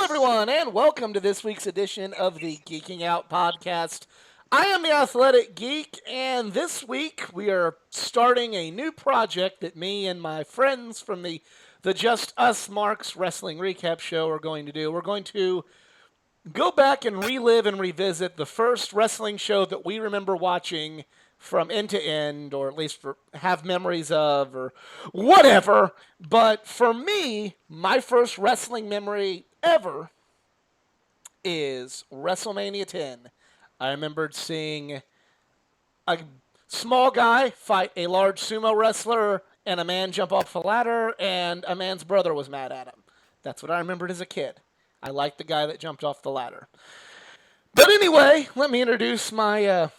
everyone, and welcome to this week's edition of the Geeking Out podcast. I am the Athletic Geek, and this week we are starting a new project that me and my friends from the Just Us Marks Wrestling Recap Show are going to do. We're going to go back and relive and revisit the first wrestling show that we remember watching from end to end, or at least have memories of, or whatever. But for me, my first wrestling memory ever is WrestleMania 10. I remembered seeing a small guy fight a large sumo wrestler, and a man jump off a ladder, and a man's brother was mad at him. That's what I remembered as a kid. I liked the guy that jumped off the ladder. But anyway, let me introduce my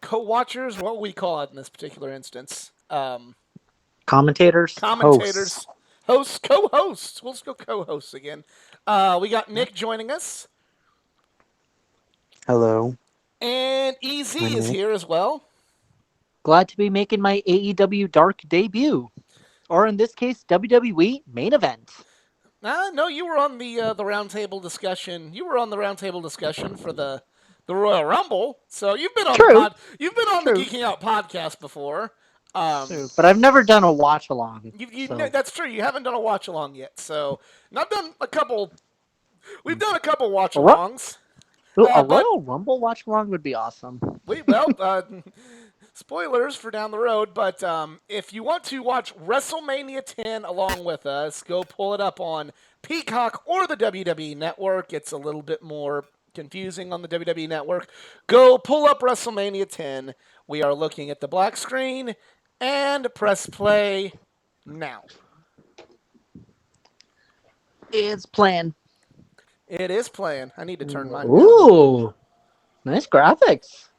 co-watchers. What we call it in this particular instance? Commentators? Commentators, hosts, co-hosts. We'll just go co-hosts again. We got Nick joining us, Hello. and EZ is here as well. Glad to be making my AEW Dark debut. Or in this case, WWE main event. No, you were on the roundtable discussion. You were on the roundtable discussion for the Royal Rumble. So you've been on the Geeking Out podcast before. True, but I've never done a watch along. That's true. You haven't done a watch along yet. So, and I've done a couple. We've done a couple watch alongs. A Royal Rumble watch along would be awesome. Spoilers for down the road, but if you want to watch WrestleMania 10 along with us, go pull it up on Peacock or the WWE Network. It's a little bit more confusing on the WWE Network. Go pull up WrestleMania 10. We are looking at the black screen, and press play now. It's playing. It is playing. I need to turn mine down. Ooh, nice graphics.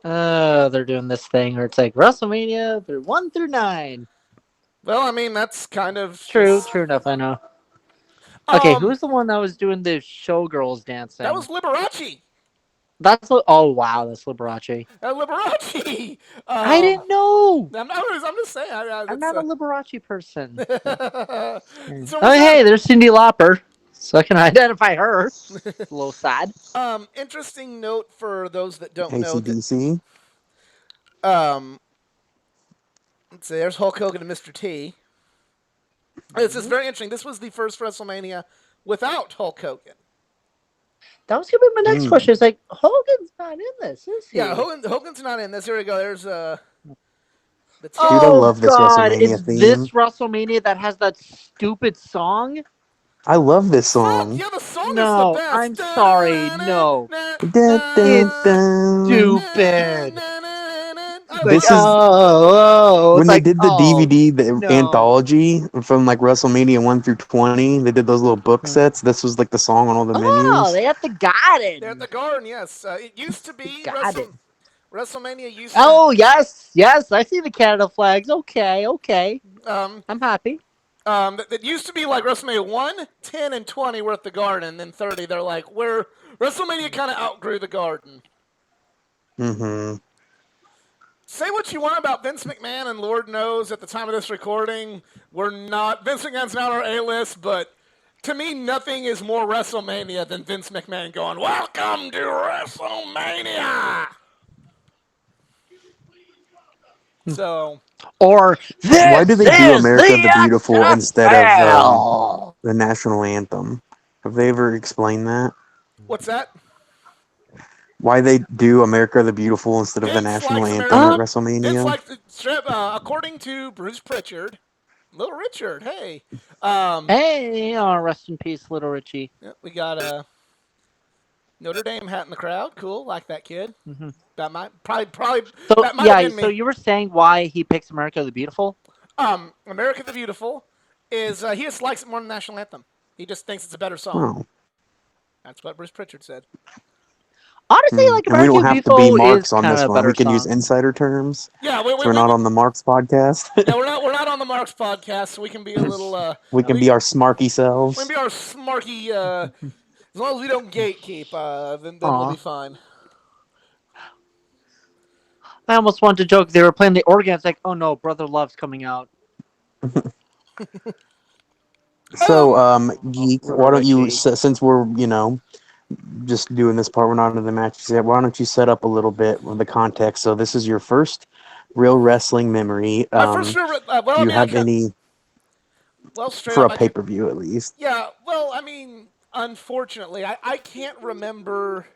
They're doing this thing where it's like WrestleMania 1 through 9. Well, I mean, that's kind of... True enough, I know. Okay, who's the one that was doing the showgirls dancing? That was Liberace. Oh wow, that's Liberace. Liberace. I didn't know. I'm just saying. I'm not a Liberace person. So hey, there's Cyndi Lauper, so I can identify her. It's a little sad. Interesting note for those that don't know. AC/DC. Let's see. There's Hulk Hogan and Mr. T. This is very interesting. This was the first WrestleMania without Hulk Hogan. That was gonna be my next question. It's like Hogan's not in this, is he? Yeah, Hogan's not in this. Here we go. There's Dude, I love this WrestleMania theme. This WrestleMania that has that stupid song? I love this song. Yeah, the song is No, the best. I'm sorry, no. It's Stupid. This is when they did the DVD, the anthology from like WrestleMania 1 through 20. They did those little book sets. This was like the song on all the menus. Oh, they have the garden. They're at the garden, yes. It used to be WrestleMania used to. Oh yes, I see the Canada flags. Okay. I'm happy. That used to be like WrestleMania 1, 10, and 20 were at the garden, and then 30 they're like, WrestleMania kind of outgrew the garden. Mm-hmm. Say what you want about Vince McMahon, and Lord knows at the time of this recording, Vince McMahon's not our A-list, but to me, nothing is more WrestleMania than Vince McMahon going, "Welcome to WrestleMania!" So... Or why do they do America the Beautiful instead of the national anthem? Have they ever explained that? What's that? Why they do America the Beautiful instead of the national anthem at WrestleMania? According to Bruce Pritchard, Little Richard, hey. Rest in peace, Little Richie. Yeah, we got a Notre Dame hat in the crowd. Cool, like that kid. Mm-hmm. That might probably. So that might have been me. So you were saying why he picks America the Beautiful? America the Beautiful is he just likes it more than the national anthem. He just thinks it's a better song. Oh. That's what Bruce Pritchard said. Honestly, like America we don't have Beautiful to be Marks on is this one. We can use insider terms. Yeah, we're not on the Marks podcast. Yeah, we're not on the Marks podcast, so we can be a little. We can be our smarky selves. We can be our smarky. As long as we don't gatekeep, then we'll be fine. I almost wanted to joke. They were playing the organ. It's like, oh no, Brother Love's coming out. So, Geek, why don't you, Richie. since we're, just doing this part, we're not into the matches yet, why don't you set up a little bit of the context? So, this is your first real wrestling memory. My first year, Do you have any, straight for up, a pay per view at least? yeah, well, I mean, unfortunately, I can't remember.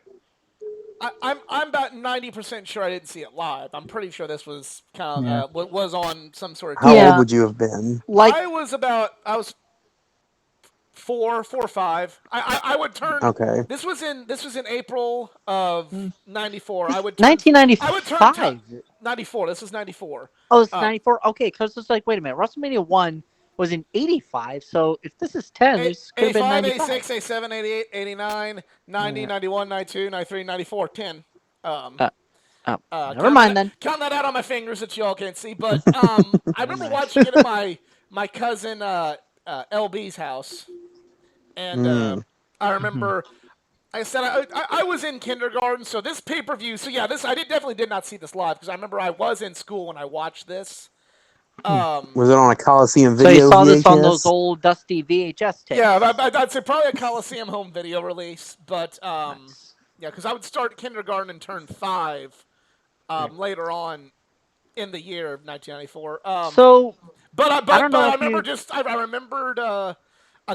I'm about 90% sure I didn't see it live. I'm pretty sure this was kind Yeah. of was on some sort of How TV. old Yeah. would you have been? Like, I was 4 or 5. I would turn. Okay. This was in April of '94. I would turn. I would turn 1995. 94. This was '94. Oh, it's Uh, 94. Okay, because it's like, wait a minute. WrestleMania 1 was in 85. So if this is 10, this could have been 85, 95. 86, 87, 88, 89, 90, Yeah. 91, 92, 93, 94, 10. Um, Uh, Never mind then. count that out on my fingers that y'all can't see. But I Never remember mind. watching it at my cousin LB's house, and Mm. I Mhm. remember I said I was in kindergarten, so this pay per view. So yeah, this definitely did not see this live because I remember I was in school when I watched this. Was it on a Coliseum So you video saw this on those VHS? old dusty VHS tapes. Yeah, I'd say probably a Coliseum home video release, but Nice. yeah, because I would start kindergarten and turn 5 later on in the year of 1994. So I don't But know I if remember you. just I remembered a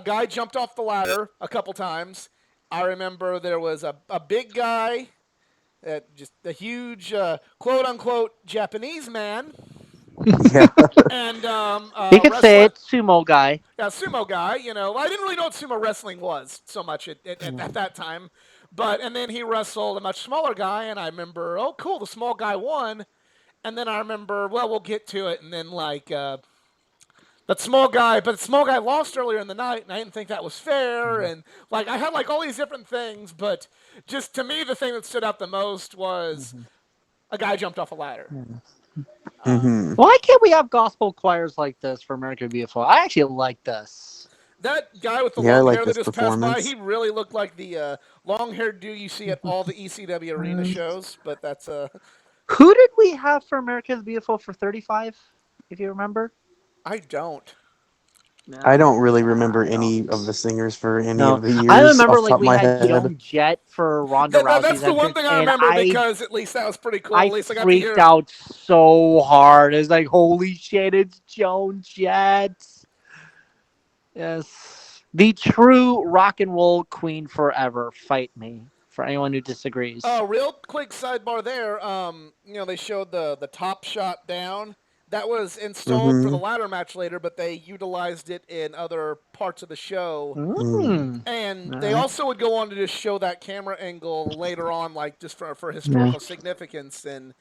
guy jumped off the ladder a couple times. I remember there was a big guy, just a huge quote unquote Japanese man, Yeah. and You could say it, sumo guy. sumo guy. You know, I didn't really know what sumo wrestling was so much at that time, and then he wrestled a much smaller guy, and I remember, oh cool, the small guy won, and then I remember, well, we'll get to it, and then but the small guy lost earlier in the night, and I didn't think that was fair. And like I had like all these different things, but just to me, the thing that stood out the most was a guy jumped off a ladder. Hmm. Why can't we have gospel choirs like this for America Beautiful? I actually like this. That guy with the Yeah, I long like hair that this just passed by, he performance. really looked like the long-haired dude you see at all the ECW arena shows. But that's Who did we have for America the Beautiful for 35? If you remember. I don't. I No, don't really remember I don't. any of the singers for any No, of the I years remember off the like top of we my had head. Joan Jett for Ronda That's Rousey's the one entrance, thing I and remember because at least that was pretty cool. I At least I got to freaked hear. out so hard. It's like, holy shit, it's Joan Jett. Yes, the true rock and roll queen forever. Fight me. For anyone who disagrees. Oh, real quick sidebar there. They showed the top shot down. That was installed for the Hmm. ladder match later, but they utilized it in other parts of the show. Mm. And they Alright. also would go on to just show that camera angle later on, like just for Yeah. historical significance. And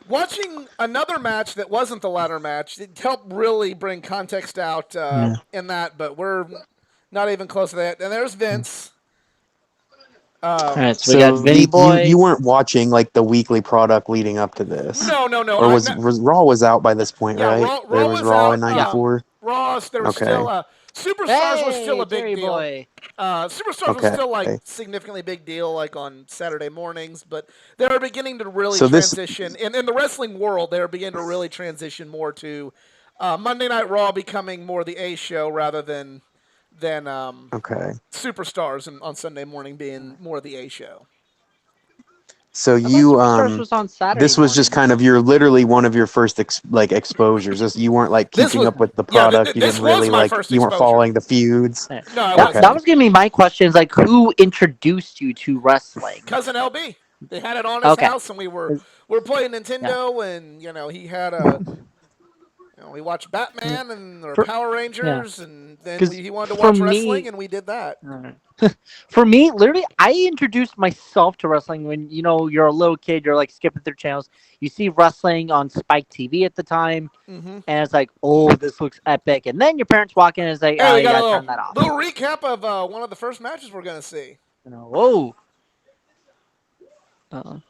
watching another match that wasn't the ladder match, it helped really bring context out Yeah. in that. But we're not even close to that. And there's Vince. Alright, so we got So Vinny Geek, Boy. you weren't watching like the weekly product leading up to this, No. or was Raw was out by this point, Yeah, right? There Raw was was Raw out. in '94. Ross, there was still Okay. Superstars was still Hey, a big Terry deal. Boy. Superstars was Okay. still like significantly big deal, like on Saturday mornings, but they were beginning to really So this. transition in the wrestling world. They were beginning to really transition more to Monday Night Raw becoming more the A show rather than Okay. Superstars on Sunday morning being more the A show. So I thought Superstars was on Saturday this was just kind mornings. of literally one of your first exposures. You weren't like This keeping was up with the yeah. product. You This didn't was really my like. first You weren't exposure. following the feuds. Yeah. No, I That wasn't. was gonna be my questions. Like, who introduced you to wrestling? Cousin LB. They had it on his Okay. house, and we were playing Yeah. Nintendo, and he had a. We watched Batman and or Power Rangers, and then he wanted to watch wrestling, and we did that. For me, literally, I introduced myself to wrestling when you're a little kid. You're like skipping through channels. You see wrestling on Spike TV at the time, Mm-hmm. and it's like, oh, this looks epic. And then your parents walk in and it's like, Hey, oh, we you got gotta a turn that off. little recap of one of the first matches we're gonna see. Whoa. Uh-oh.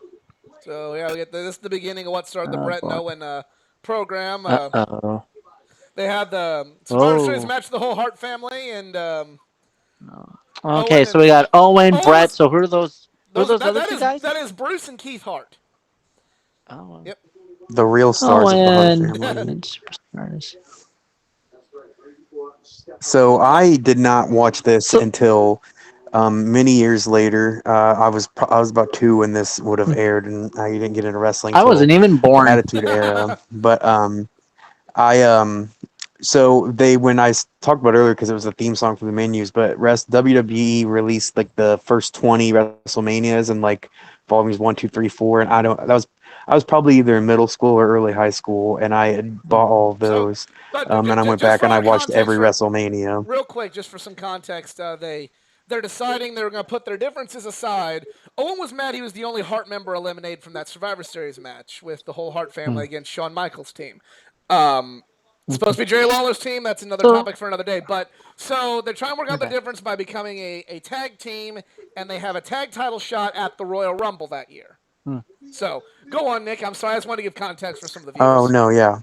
So yeah, this is the beginning of what started the Brett and Boy. Owen program. Uh-oh. They had the Survivor Series Oh. match of the whole Hart family, and No. Owen Okay, so and we got Owen, Owen Brett. was So who are those? Who are those other that two is guys? that is Bruce and Keith Hart. Oh. Yep. The real stars of the Hart Owen family. and Superstars. So What? I did not watch this So until many years later. I was about 2 when this would have aired, and I didn't get into wrestling I wasn't till even the born. Attitude Era. But I so they when talked about earlier because it was a theme song for the menus, but WWE released like the first 20 WrestleManias and like volumes 1, 2, 3, 4, and I was probably either in middle school or early high school, and I had bought all of So, those. but And I went just back for and I our watched context, every WrestleMania. real quick, just for some context, they're deciding they're going to put their differences aside. Owen was mad he was the only Hart member eliminated from that Survivor Series match with the whole Hart family against Shawn Michaels' team. It's supposed to be Jerry Lawler's team. That's another So topic for another day. But so they're trying to work out the difference by becoming a tag team, and they have a tag title shot at the Royal Rumble that year. So go on, Nick. I'm sorry. I just want to give context for some of the Oh viewers. no, yeah.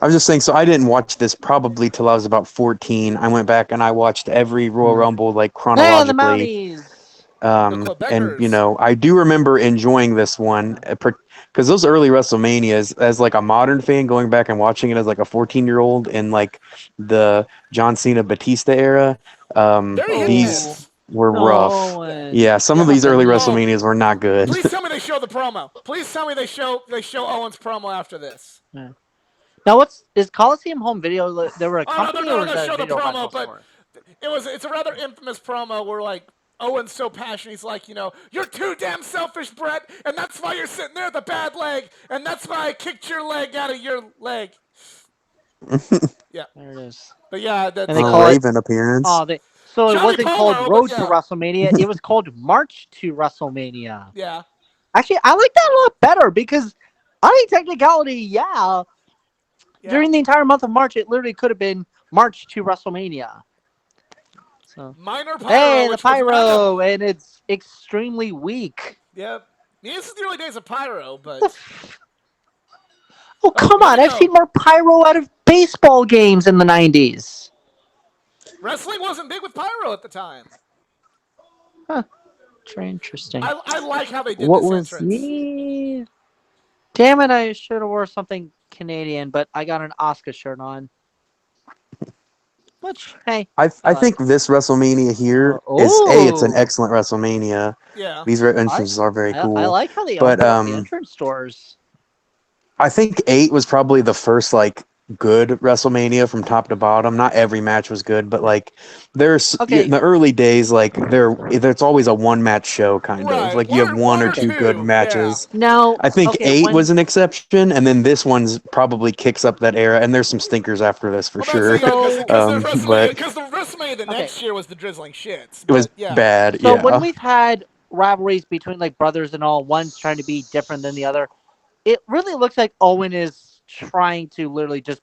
I was just saying. So I didn't watch this probably till I was about 14. I went back and I watched every Royal Rumble like hey, the chronologically. Mounties. The And Quebecers. I do remember enjoying this one because those early WrestleManias, as like a modern fan going back and watching it as like a 14-year-old in like the John Cena Batista era, Very hit and these Oh, miss. were rough. no. Yeah, some of Yeah. these early Oh, WrestleManias were not good. please tell me they show the promo. Please tell me they show Owens promo after this. Now, is Coliseum Home Video? They were a Oh no, company, or no, was they that a show the video rental promo, but store? it's a rather infamous promo where like Owen's so passionate, he's like, you're too damn selfish, Brett, and that's why you're sitting there with a bad leg, and that's why I kicked your leg out of your leg. Yeah, There it is. but yeah, And that's they A call it. Raven appearance. Oh, so it Johnny wasn't called Polo, but Road to yeah, WrestleMania. It was called March to WrestleMania. yeah, Actually, I like that a lot better because, I think technicality, yeah, yeah. during the entire month of March, it literally could have been March to WrestleMania. So, Minor Pyro, hey, the which was pyro, and it's extremely weak. yeah. This is the early days of Pyro, The but f- oh, come way to on. I've go. seen more pyro out of baseball games in the 90s. Wrestling wasn't big with Pyro at the time. Huh. Very interesting. I like how they did What this was entrance. the. Damn it, I should have wore something Canadian, but I got an Oscar shirt on. Which, hey, I I like. think this WrestleMania here is it's an Oh, excellent WrestleMania. Yeah. These I, entrances are very I cool. like how they But opened up the entrance doors. I think 8 was probably the first like good WrestleMania from top to bottom. Not every match was good, but like in Okay, the early days, like there's always a one match show kind of Right. like you have one One or or two good two. Yeah. matches. now, I think okay, 8 was when. an exception, and then this one's probably kicks up that era. And there's some stinkers after this for Well, that's it, sure. yeah, So, But Because the WrestleMania the okay, next year was the drizzling shits. it was But yeah. bad. so when Yeah. we've had rivalries between like brothers and all, one's trying to be different than the other, it really looks like Owen is trying to literally just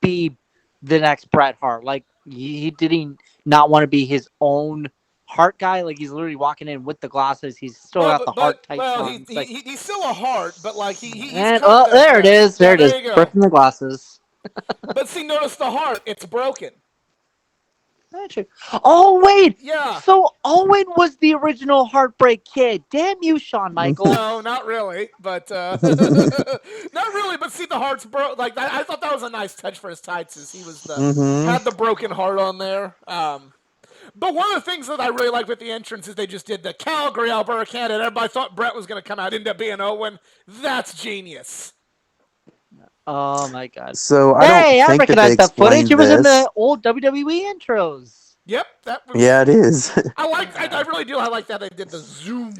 be the next Bret Hart. Like he didn't not want to be his own Hart guy. Like he's literally walking in with the glasses. He's still got the Hart tights on. It's like, he's still a heart, but like he's and come to there it yeah is. There yeah it there is. you go. Ripping the glasses. But see, notice the heart, it's broken. Actually, oh wait. Yeah. So Owen was the original Heartbreak Kid. Damn you, Shawn No, Michaels. not really, but not really. But see, the heart's broke. Like I thought that was a nice touch for his tights. Is he was the Hmm. had the broken heart on there. But one of the things that I really like with the entrance is they just did the Calgary, Alberta, Canada. Everybody thought Brett was going to come out, ended up being Owen. That's genius. Oh my god. So I don't Hey, I think that they recognize that footage. explained It was in the this. old WWE intros. Yep, that Yeah, was. it is. I really do. I like that they did the zoom.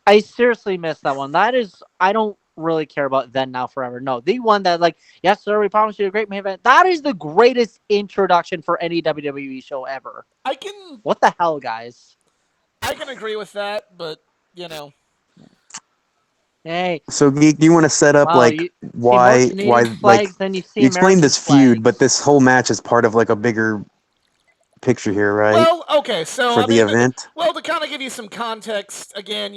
I seriously miss that one. That is, I don't really care about Then Now Forever. No, the one that like, yes sir, we promise you a great main event. That is the greatest introduction for any WWE show ever. I can What the hell, guys? I can agree with that, but you know, Hey, So, Geek, do you want to set up wow, like you see more why Canadian like flags than you see you explained American this feud, but flags. this whole match is part of like a bigger picture here, right? well, okay. So For I the mean, event. well, to kind of give you some context, again,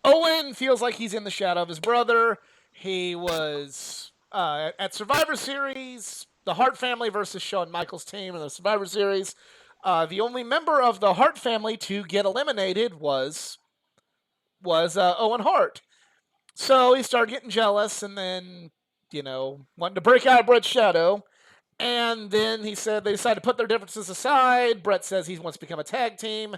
Owen feels like he's in the shadow of his brother. He was at Survivor Series, the Hart family versus Shawn Michaels' team in the Survivor Series. The only member of the Hart family to get eliminated was Owen Hart. So he started getting jealous, and then wanted to break out of Brett's shadow. And then he said they decided to put their differences aside. Brett says he wants to become a tag team.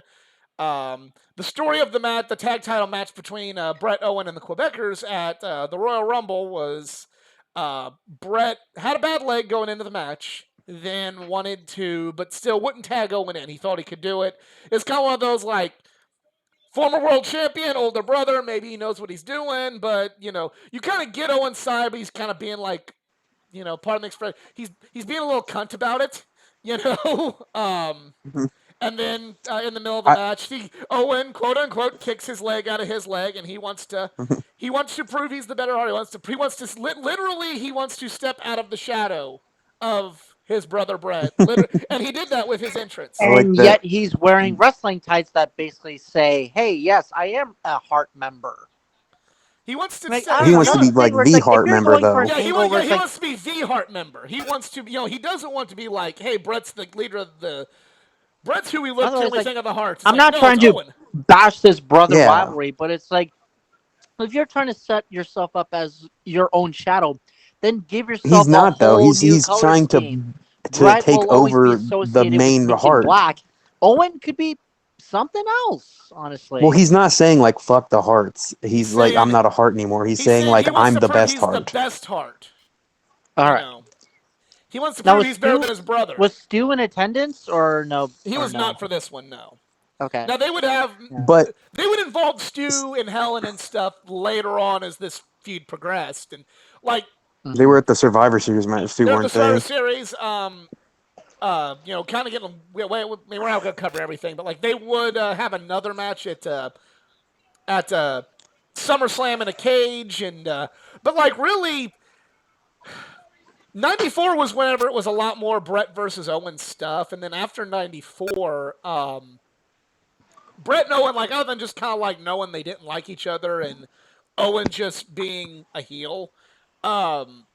The story of the match, the tag title match between Brett Owen and the Quebecers at the Royal Rumble was Brett had a bad leg going into the match, then wanted to, but still wouldn't tag Owen in. He thought he could do it. It's kind of one of those like former world champion, older brother. Maybe he knows what he's doing, but you kind of get Owen's side, but he's kind of being like, pardon the expression, he's being a little cunt about it, you know. And then in the middle of the I, match, Owen, quote unquote, kicks his leg out of his leg, and he wants to prove he's the better heart. Literally he wants to step out of the shadow of his brother Brett, and he did that with his entrance. I like And that. yet he's wearing wrestling tights that basically say, "Hey, yes, I am a Heart member." He wants to Like, step. I He don't know. wants to That's be the thing like where it's the like, if Heart you're member, going for an though. Yeah, angle where it's he like, wants to be the Heart member. He wants to, he doesn't want to be like, hey, Brett's the leader of the. Brett's who we look to when otherwise, we like, think of the Hearts. It's I'm like, not no, it's trying to Owen. bash this brother Yeah, rivalry, but it's like, if you're trying to set yourself up as your own shadow, then give he's yourself a not though. whole He's new he's color trying scheme. to Brett take will always be over the associated with main Pink and Heart. Black. Owen could be something else, Well, honestly. he's not saying like fuck the Hearts. He's He's like I'm saying not a Heart anymore. He's he's saying saying like he wants I'm to the prove best he's the Heart. best Heart. All You right. know, he wants to Now prove he's better than his brother. Was Stu in attendance or no? He Or was not no? for this one. No. Okay. Now Yeah. But they would involve Stu and Helen and stuff later on as this feud progressed, and like they were Hmm. at the Survivor Series match too, they're at the weren't Survivor they? Series. Kind of getting. We're not going to cover everything, but like they would have another match at SummerSlam in a cage, and but like really, '94 was whenever it was a lot more Brett versus Owen stuff, and then after '94, Brett and Owen, like other than just kind of like knowing they didn't like each other, and Owen just being a heel, um,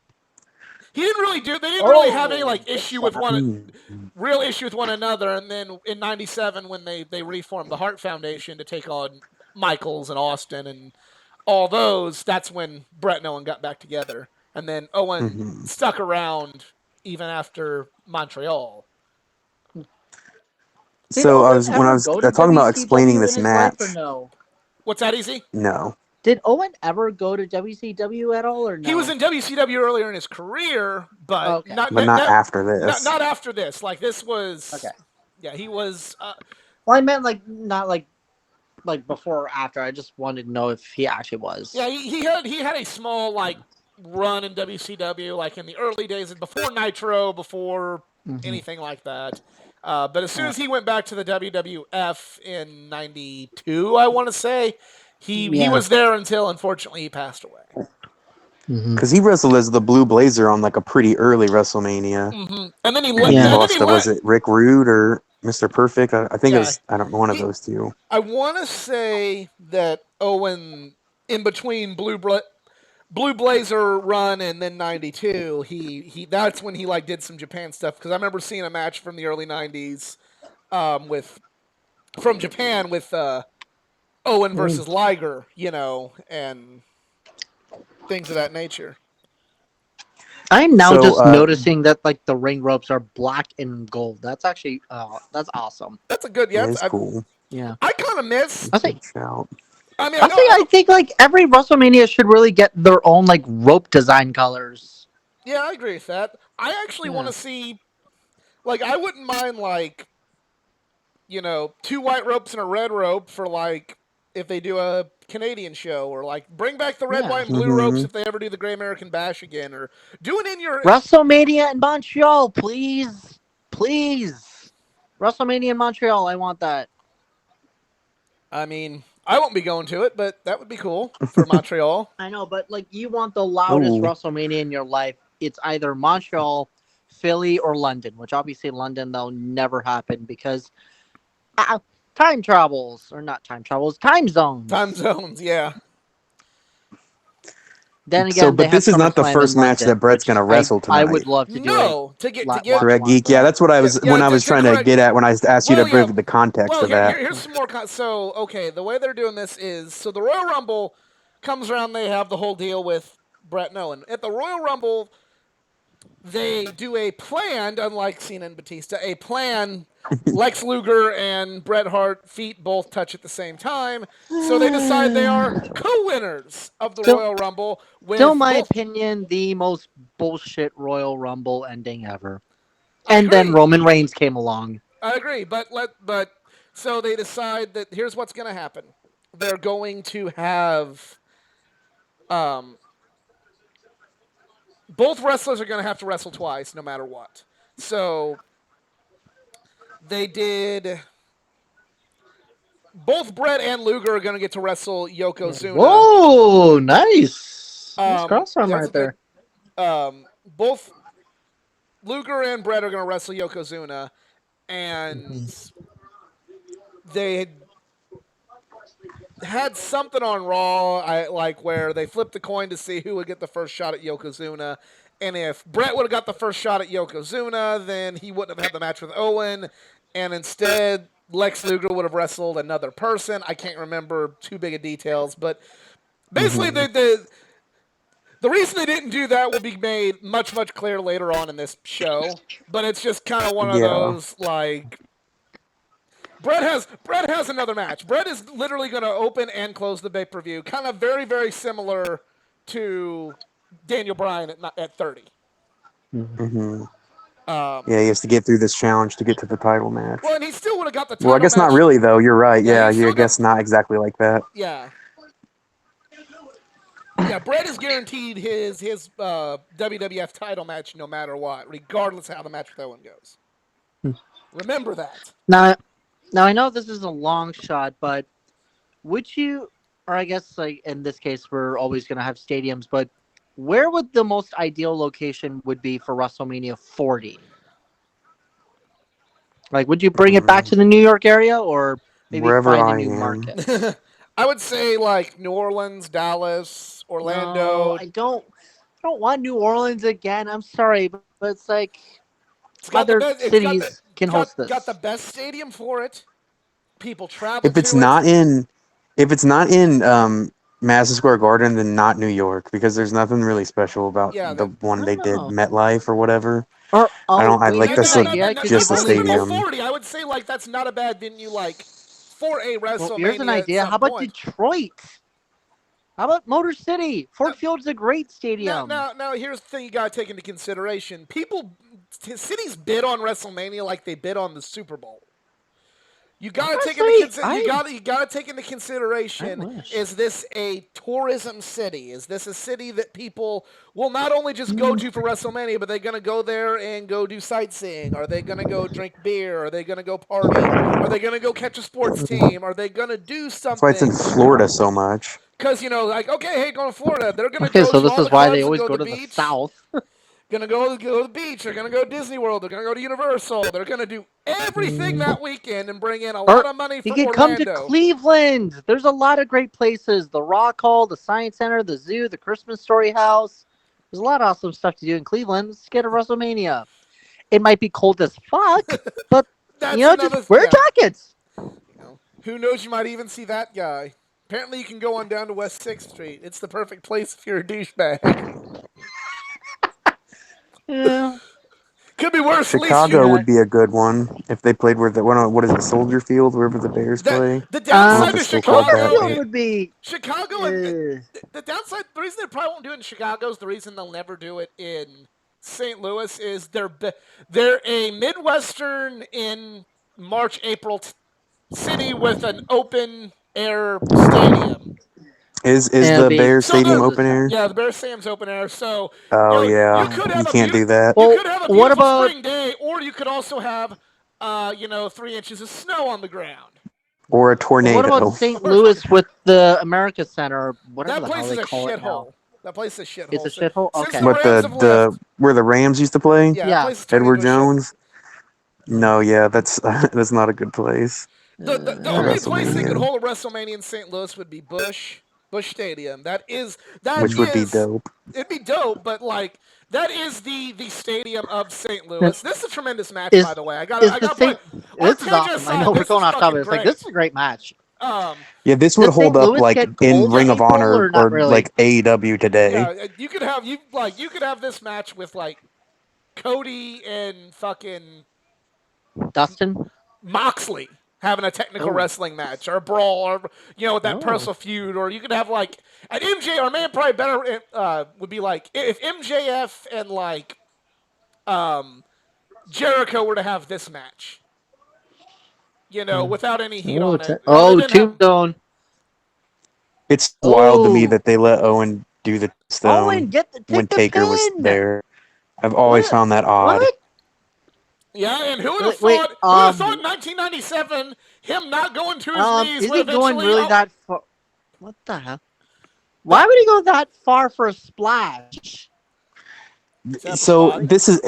he didn't really do. They didn't really have any Oh, like big issue with slap. one Hmm. real issue with one another. And then in '97, when they reformed the Hart Foundation to take on Michaels and Austin and all those, that's when Brett and Owen got back together. And then Owen Hmm. stuck around even after Montreal. Did So Owen when I ever was go to talking about explaining WCW in this his life or match, no? What's that, Easy? no, Did Owen ever go to WCW at all or He was no? in WCW earlier in his career, but Okay. not but not not not after not, this. not after this. Like this was, Okay. yeah, he was. Well, I meant like not like before or after. I just wanted to know if he actually Yeah, was. he had a small like run in WCW, like in the early days, before Nitro, before Hmm. anything like that. But as soon Uh, as he went back to the WWF in '92, I want to say he yeah. was there until unfortunately he passed away. Hmm. Because he wrestled as the Blue Blazer on like a pretty early WrestleMania, And then he and let he and Yeah. then he lost to was let it Rick Rude or Mr. Perfect? I think it yeah was I don't know one of he. those two. I want to say that Owen in between Blue Blazer run and then '92, he that's when he like did some Japan stuff because I remember seeing a match from the early '90s with from Japan with Owen Mm. versus Liger, and things of that nature. I'm now So just noticing that like the ring ropes are black and gold. That's actually that's awesome. That's a good that yeah. is cool. Yeah. I kind of miss. I Good think shout. I mean, honestly I think like every WrestleMania should really get their own like rope design colors. yeah, I agree with that. I actually want Yeah. to see like I wouldn't mind like two white ropes and a red rope for like if they do a Canadian show, or like bring back the red, Yeah. white, and blue ropes Hmm. if they ever do the Great American Bash again, or do it in your. WrestleMania in Montreal, please. Please. WrestleMania in Montreal, I want that. I mean, I won't be going to it, but that would be cool for Montreal. I know, but like you want the loudest Ooh, WrestleMania in your life. It's either Montreal, Philly, or London, which obviously London that'll never happen because uh, time travels or not time travels, time Time zones. zones, yeah. Then so again, they but have this is not the SummerSlam in first match that London, Brett's which gonna wrestle I would tonight. love to do a No, to get watch Correct, along Geek? for Yeah, that. that's what I yeah, was yeah when I was to trying to correct. get at when I asked you to Well, yeah. bring the context Well, of that. here's some more. So okay, the way they're doing this is so the Royal Rumble comes around. They have the whole deal with Brett and Owen at the Royal Rumble. they do a planned, unlike Cena and Batista, a planned Lex Luger and Bret Hart feet both touch at the same time. So they decide they are co-winners of the Still, Royal Rumble still, in with my both. opinion, the most bullshit Royal Rumble ending ever. I And then agree. Roman Reigns came along. I agree. But so they decide that here's what's going to happen. They're going to have um, both wrestlers are going to have to wrestle twice, no matter what. So they did. Both Brett and Luger are going to get to wrestle Yokozuna. Whoa, nice. Nice cross arm That's right a good. there. Both Luger and Brett are going to wrestle Yokozuna, and Mhm. they had something on Raw, where they flipped the coin to see who would get the first shot at Yokozuna. And if Brett would have got the first shot at Yokozuna, then he wouldn't have had the match with Owen. And instead, Lex Luger would have wrestled another person. I can't remember too big of details, but basically, Mhm. the reason they didn't do that will be made much clearer later on in this show. But it's just kind of one of Yeah. those like Brett has another match. Brett is literally going to open and close the pay per view, kind of very similar to Daniel Bryan at 30. Hmm. Um, Yeah, he has to get through this challenge to get to the title match. well, and he still would have got the Well, I title guess not match. really though. You're right. Yeah, Yeah, he yeah, I still got guess not exactly like that. yeah. Yeah, Brett is guaranteed his WWF title match no matter what, regardless of how the match with Owen goes. Remember that. Now, now I know this is a long shot, but would you, or I guess like in this case, we're always going to have stadiums, but where would the most ideal location would be for WrestleMania 40? Like, would you bring it back Mm, to the New York area, or maybe wherever find a I new am. market? I would say like New Orleans, Dallas, No, Orlando. I don't want New Orleans again. I'm sorry, but it's like It's got the other best. It's got the cities can host got the this. best stadium for it. People travel If it's to it. not in, if it's not in Madison Square Garden, then not New York because there's nothing really special about Yeah, the the one I they don't did, know. MetLife or whatever. Or I oh, don't. I wait, like no, here's no, an this no, like no, no, idea no. because Not just you've the only Super Bowl stadium. 40. I would say like that's not a bad venue like for a well, here's an WrestleMania at idea. some How about point. Detroit? How about Motor City? No, Ford Field's a great now, stadium. now, now, here's the thing you got to take into consideration. Cities bid on WrestleMania like they bid on the Super Bowl. You got to take into Honestly, consider. You got to take into I consideration. wish. Is this a tourism city? Is this a city that people will not only just go Mm, to for WrestleMania, but they're going to go there and go do sightseeing? Are they going to go drink beer? Are they going to go party? Are they going to go catch a sports mm. team? Are they going to do That's why it's in something? Florida so much. Because like okay, hey, going to Florida, they're going to Okay, go so to this all is the why they clubs and always go to go the to the beach. south. Gonna go to the beach. They're gonna go to Disney World. They're gonna go to Universal. They're gonna do everything Mm. that weekend and bring in a lot Or of money you for could come to Orlando. Cleveland. There's a lot of great places. The Rock Hall, the Science Center, the Zoo, the Christmas Story House. There's a lot of awesome stuff to do in Cleveland. Let's get a WrestleMania. It might be cold as fuck, but That's just another, wear yeah. jackets. Who knows? You might even see that guy. Apparently, you can go on down to West Sixth Street. It's the perfect place if you're a douchebag. Yeah. Could be worse. At least you. Chicago Yeah. would be a good one if they played where the what is it, Soldier Field, wherever the Bears That play. the I don't know if downside to it's still called Soldier that. Chicago, Field would be. Chicago, and Uh, the downside, the reason they probably won't do it in Chicago is the reason they'll never do it in St. Louis is they're a Midwestern in March April city with an open air stadium. Is and it'd the be Bears So Stadium cold the as open hell. air? yeah, the Bears Sam's open air. So Oh you yeah, could you have a can't do beautiful that. you Well, could have a what beautiful about spring day, or you could also have 3 inches of snow on the ground. Or a what about tornado. St. Louis with the America Center, or whatever That the hell place they is a call it now? shithole. That place is a It's a shithole. shithole. Since the Okay. What Rams have the left, where the Rams used to play? yeah, that Yeah. place has turned Edward into a shithole. Jones? No, yeah, that's that's not a good place The for only place that could WrestleMania, hold a WrestleMania in St. Louis would be Bush Stadium. That which would be is dope. it'd be dope, but like that is the stadium of St. And Louis. This is a tremendous match, by is the way. is I the got to play St. on This is tangent awesome. I aside. know we're This is going off topic. fucking It's like this great. is a great match. Um, Yeah, this would Does hold St. up Louis like get in cold in Ring of April Honor or not or really? like AEW today. yeah, you could have this match with like Cody and fucking Dustin. Moxley having a technical Oh. wrestling match or a brawl or with that Oh. personal feud, or you could have like an MJ or man probably better would be like if MJF and like Jericho were to have this match, without any heat on it. Now they Oh, didn't have. Tombstone. It's wild to me Oh, that they let Owen do the Owen, stone take when the Taker was pin. there. I've always What? found that odd. What? Yeah, and who would have Wait. thought? Who would have thought in 1997 him not going to his knees Is would he going eventually? really that far? What the hell? Why would he go that far for a splash? So this is.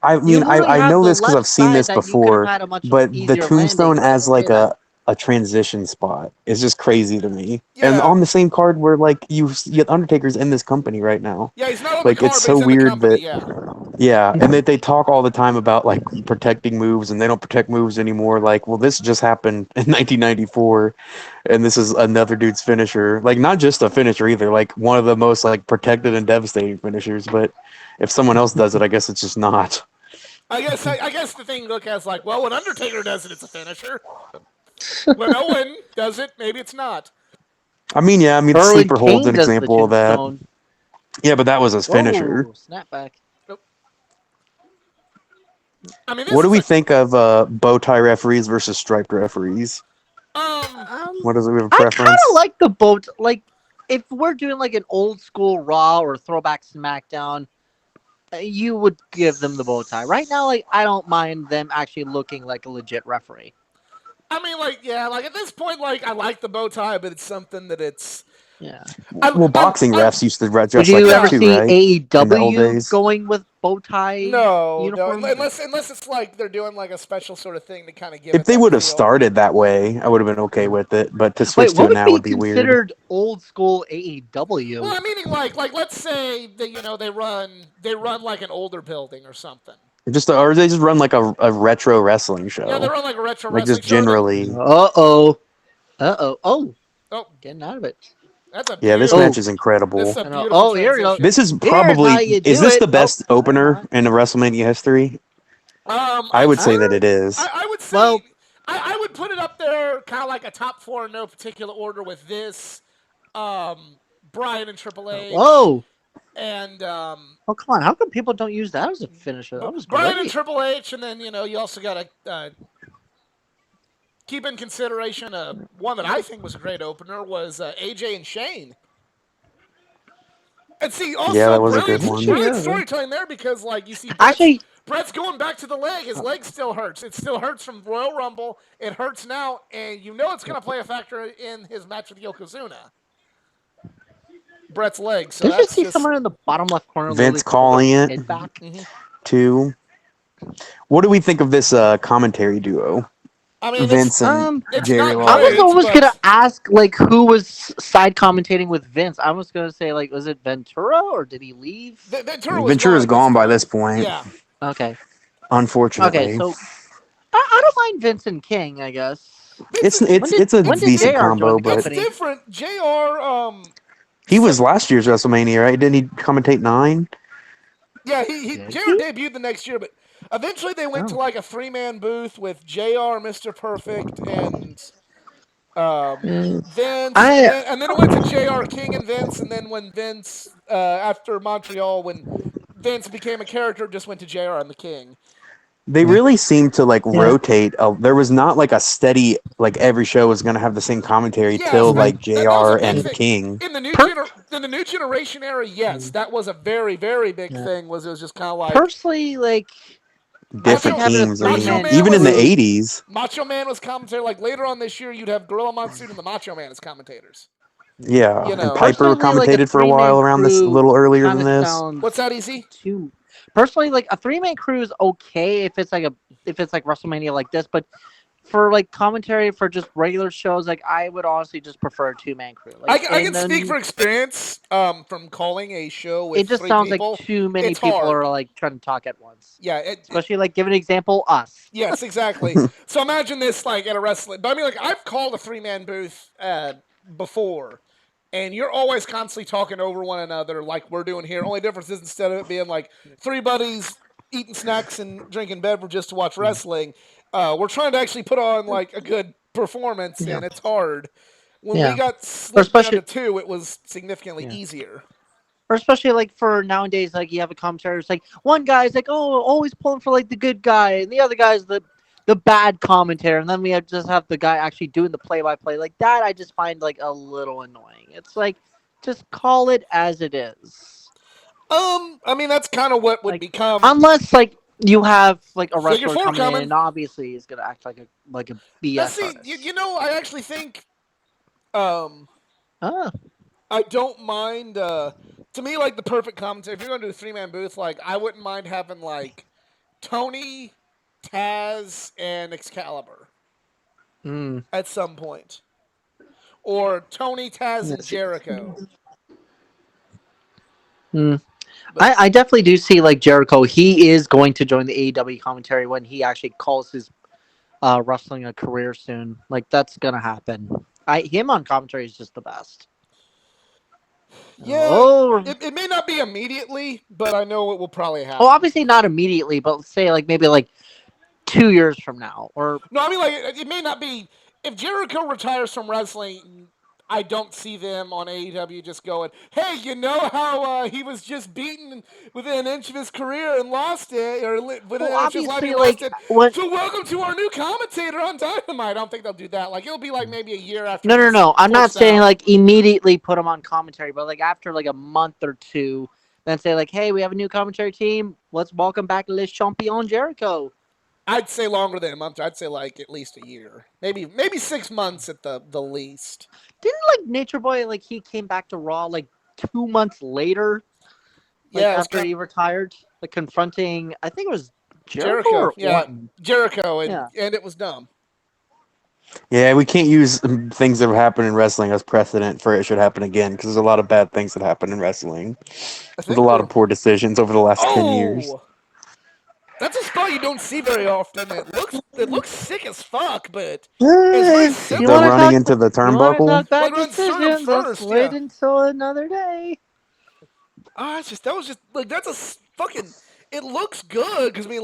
I You mean, literally I have know the this because left I've seen side this that you could have before, had a much but the easier tombstone landing. as like a transition spot is just crazy to me. And Yeah. on the same card where like you get Undertaker's in this company right now. Yeah, he's not on Like the card, it's but so he's in the weird company. that Yeah. yeah, and that they talk all the time about like protecting moves and they don't protect moves anymore. Like, well, this just happened in 1994 and this is another dude's finisher. Like not just a finisher either, like one of the most like protected and devastating finishers, but if someone else does it, I guess it's just not. I guess the thing to look at is like, well, when Undertaker does it, it's a finisher. When Owen does it, maybe it's not. I mean, yeah, I mean, Erwin Sleeper Hold's Kane an does the example of that. tombstone. Yeah, but that was his finisher. Whoa, snapback. I mean, What do we think of bow tie referees versus striped referees? What does we have a I kind preference? of like the boat. Like, if we're doing like an old school Raw or throwback SmackDown, you would give them the bow tie. Right now, like, I don't mind them actually looking like a legit referee. I mean, like, yeah, like at this point, like I like the bow tie, but it's something that it's. Yeah. Well, boxing refs used to Would dress like you that ever too, see right? In the old AEW days. going with bow tie No, uniforms? unless it's like they're doing like a special sort of thing to kind of give If it they that would have feel. started that way, I would have been okay with it. But to switch Wait, to what it would now be would be weird. considered old school AEW? Well, I mean, like let's say that they run like an older building or something. Or they just run like a retro wrestling show. Yeah, they run like a retro like wrestling just show. generally. Oh, oh, Oh, getting out of it. that's a Yeah, this beautiful. match is incredible. This is a I know. beautiful Oh, here we go. transition. This is Here's probably how you is do this it. the best Oh, opener in WrestleMania history? I would say that it is. I would say Well- I would put it up there, kind of like a top four in no particular order with this, Bryan and Triple H. Whoa. And Oh, come on. How come people don't use that as a finisher? That was Bryan and great. Triple H, and then you also got to keep in consideration one that I think was a great opener was AJ and Shane. And see, also Yeah, that was a brilliant, good one. brilliant Yeah. storytelling there because you see Actually, Brett's going back to the leg. His leg still hurts. It still hurts from Royal Rumble. It hurts now, and it's going to play a factor in his match with Yokozuna. Brett's leg. So did you that's see just someone in the bottom left corner? Vince literally pull calling their it. head back? Too. What do we think of this commentary duo? I mean, Vince and it's Jerry not I Lawler. was great, almost but gonna ask like who was side commentating with Vince. I was gonna say like was it Ventura or did he leave? Ventura's gone by this point. Yeah. Okay. Unfortunately. Okay, so I don't mind Vince and King. I guess it's when a did decent JR join combo, the but It's company? different. JR. he was last year's WrestleMania, right? Didn't he commentate 9? Yeah, Did JR he? debuted the next year, but eventually they went to Oh. like a 3-man booth with JR, Mr. Perfect, and Vince, and then it went to JR, King, and Vince, and then when Vince after Montreal, when Vince became a character, it just went to JR and the King. They really seemed to like rotate. There was not like a steady like every show was going to have the same commentary till like that was JR a big and thing. King. In the new generation era, yes, that was a very, very big thing. It was just kind of like Personally, like Different having a teams. I mean, three-man even in the crew. 80s. Macho Man was commentator. Like later on this year, you'd have Gorilla Monsoon and the Macho Man as commentators. Yeah, You and know. Piper Personally, like, a commentated for a three-man while around this, a crew little earlier than kinda this. sounds What's that, Easy? too. Personally, like a 3-man crew is okay if it's like WrestleMania like this, but for like commentary for just regular shows, like I would honestly just prefer a 2-man crew. Like, I can speak for experience from calling a show with it just 3 sounds people. like too many It's people hard. are like trying to talk at once. Yeah, Especially like give an example, us. yes, exactly. So imagine this like at a wrestling. But I mean, like I've called a 3-man booth before, and you're always constantly talking over one another, like we're doing here. Only difference is instead of it being like 3 buddies eating snacks and drinking beverages to watch wrestling. We're trying to actually put on like a good performance, Yeah. and it's hard. When we Yeah. got Or slipped down to especially, two, it was significantly yeah. easier. Or especially like for nowadays, like you have a commentary. It's like one guy's like, oh, always pulling for like the good guy, and the other guy's the bad commentator, and then we have just have the guy actually doing the play by play. Like that, I just find like a little annoying. It's like just call it as it is. I mean that's kind of what would Like become unless like you have like a Figure wrestler Four coming in, coming. and obviously he's gonna act like a Now, BS see, artist. I actually think um, Ah, I don't mind. To me, like the perfect commentary. If you're going to do a 3-man booth, like I wouldn't mind having like Tony, Taz, and Excalibur mm, at some point, or Tony, Taz, and yes. Jericho. Mm. But I definitely do see like Jericho. He is going to join the AEW commentary when he actually calls his wrestling a career soon. Like that's gonna happen. I him on commentary is just the best. yeah, Oh, it may not be immediately, but I know it will probably well, happen. obviously not immediately, but say like maybe like 2 years from now, or No, I mean like it may not be if Jericho retires from wrestling. I don't see them on AEW just going, "Hey, you know how he was just beaten within an inch of his career and lost it, or within well, an inch of his life he obviously lost like it." when So welcome to our new commentator on Dynamite. I don't think they'll do that. Like it'll be like maybe a year after no, no, he's no. I'm not forced saying out. like immediately put him on commentary, but like after like a month or two, then say like, hey, we have a new commentary team. Let's welcome back Le Champion Jericho. I'd say longer than a month. I'd say like at least a year, maybe 6 months at the least. Didn't like Nature Boy like he came back to Raw like 2 months later, like Yeah, it was after kind he retired, like confronting I think it was Jericho Jericho. or Yeah, Orton. Jericho, and Yeah. and it was dumb. Yeah, we can't use things that have happened in wrestling as precedent for it should happen again because there's a lot of bad things that happen in wrestling I with a think lot of the poor decisions over the last 10 years. oh, that's a spot you don't see very often. It looks sick as fuck, but it's very You The want to simple. running talk? into the You want to turnbuckle. talk Like bad run sternum decisions? Let's first, wait yeah. until another day. It's just that was just like that's fucking. It looks good because I mean,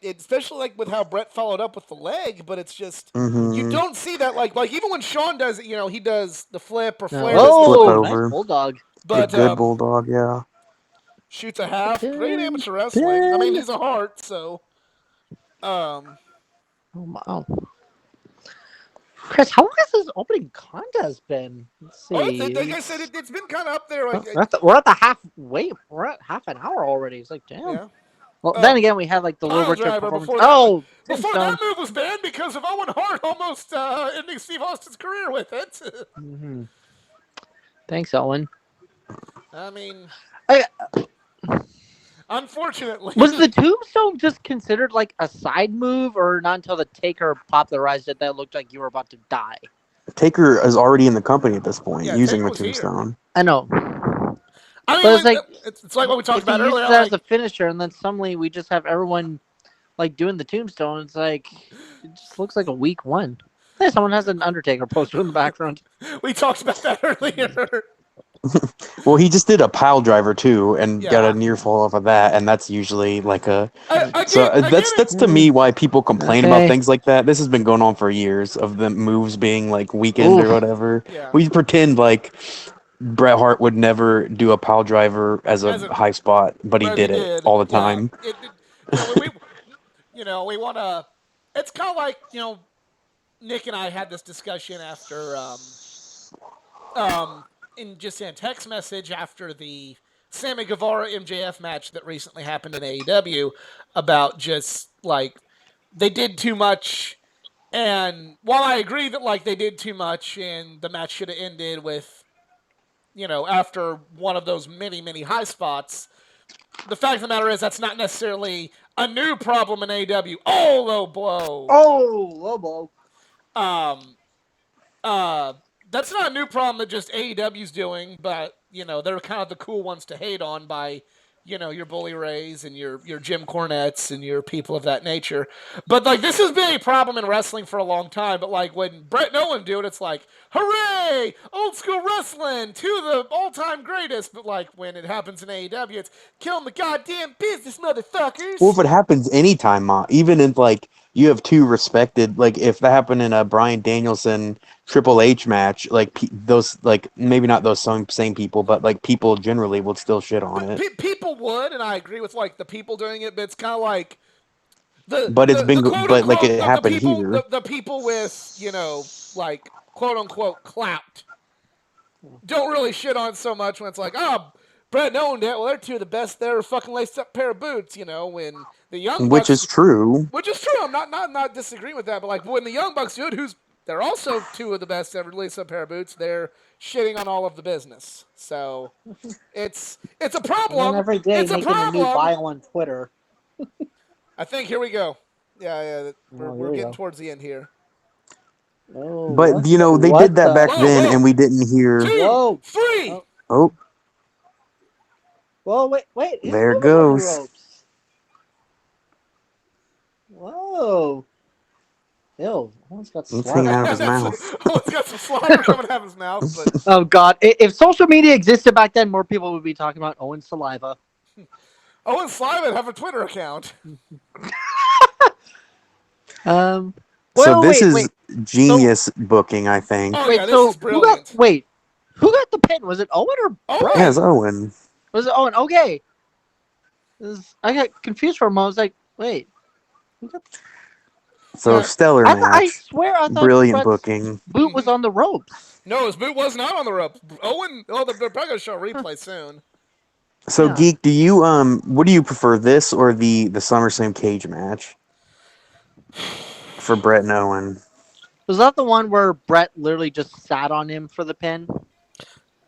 especially like with how Brett followed up with the leg, but it's just you Mm-hmm. don't see that like even when Sean does it, he does the flip or No. Flair The does the flip flip, Oh, nice over. bulldog. The but good bulldog, yeah. shoots a half. Great Dun, amateur wrestling. I mean, dun. he's a heart, so um. Oh wow, Chris, how long has this opening contest been? Let's Oh, see. like I said, it's been kind of up there. Like, We're at the half. Wait, we're at half an hour already. It's like damn. yeah. Well, then Um, again, we had like the Little Pile Richard driver performance. before that. Oh, Before that Tombstone. move was banned because of Owen Hart almost ending Steve Austin's career with it. Hmm. Thanks, Owen. I mean, I, unfortunately. was the Tombstone just considered like a side move, or not until the Taker popularized it that looked like you were about to die? Taker is already in the company at this point, Yeah, using Taker the was here. tombstone. I know, I mean, but it's like it's like what we talked if he about uses earlier. that as a Like, finisher, and then suddenly we just have everyone like doing the Tombstone. It's like it just looks like a weak one. Hey, someone has an Undertaker poster in the background. we talked about that earlier. Well, he just did a pile driver too, and got a Yeah. near fall off of that, and that's usually like a. So Again, that's to me why people complain about Okay. things like that. This has been going on for years of the moves being like weakened or Oof. whatever. yeah. We pretend like Bret Hart would never do a pile driver as a As a, high spot, but he but he did it did. all the Yeah. time. We want to. It's kind of like Nick and I had this discussion after in just in a text message after the Sammy Guevara MJF match that recently happened in AEW about just like they did too much. And while I agree that like they did too much and the match should have ended with after one of those many high spots, the fact of the matter is that's not necessarily a new problem in AEW. Oh, low blow. Oh, Lobo. Um, uh, that's not a new problem that just AEW's doing, but they're kind of the cool ones to hate on by your Bully Rays and your Jim Cornettes and your people of that nature. But like this has been a problem in wrestling for a long time. But like when Brett and Owen do it, it's like hooray, old school wrestling, two of the all time greatest. But like when it happens in AEW, it's killing the goddamn business, Well, if motherfuckers. it happens anytime, even in like you have two respected, like if that happened in a Bryan Danielson Triple H match, like those, like maybe not those same people, but like people generally would still shit on it. People would, and I agree with like the people doing it. But it's kind of like the, But it's the been, the quote but like unquote it the happened people here. the people with like quote unquote clout don't really shit on so much when it's like, oh, Brett and Owen, well, they're two of the best. They're a fucking laced up pair of boots, when the Young Which Bucks, is true. which is true. I'm not disagreeing with that, but like when the Young Bucks do it, they're also two of the best ever laced up pair of boots. They're shitting on all of the business. So it's a And then problem. every day It's a making a new problem. bio on Twitter. I think here we go. Yeah. Oh, We're here we getting go. towards the end here. Oh, But they what did that the back Whoa, then, and whoa. we didn't hear. 2, Whoa. 3. Oh, Oh, whoa, wait. He's there it moving on the goes. ropes. Whoa. Ew, almost got It's hanging slobber. out of his mouth. It's got some slobber coming out of his mouth, but Oh, God. If social media existed back then, more people would be talking about Owen's saliva. Owen Simon have a Twitter account. Um. So Well, this wait. is So, genius booking, I think. Oh wait. yeah, this So is brilliant. who got the pin? Was it Owen or Owen. Brett? Yeah, it's Owen. Was it Owen? Okay. I got confused for a moment. I was like, wait. Who got the... So Yeah. stellar I match, swear I thought brilliant Brett's booking. boot was on the ropes. No, his boot was not on the rope. Owen. Oh, they're probably gonna show a replay soon. So Yeah. Geek, do you what do you prefer, this or the SummerSlam cage match for Brett and Owen? Was that the one where Brett literally just sat on him for the pin?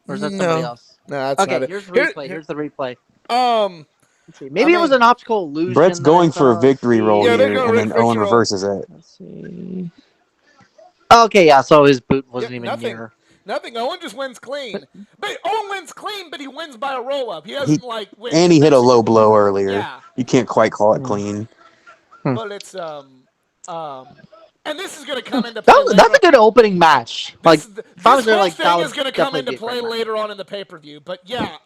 Or is that somebody No, else? that's not Okay, it. here's the Here, replay. Here's the replay. um, Let's see. I Maybe it was mean, an optical Brett's illusion that I going for a saw. victory roll yeah, they're here, going and then Owen victory roll. reverses it. Let's see. Okay, yeah, so his boot wasn't Yep, even near. nothing. Owen just wins clean. But Owen wins clean, but he wins by a roll up. He He doesn't like win and he hit a convincingly. low blow earlier. Yeah, You can't quite call it clean. but it's and this is gonna come into play later That's on. a good opening match. Like, if I This was there, whole like, that thing would is gonna come definitely into be a play great match. later on in the pay per view. But yeah,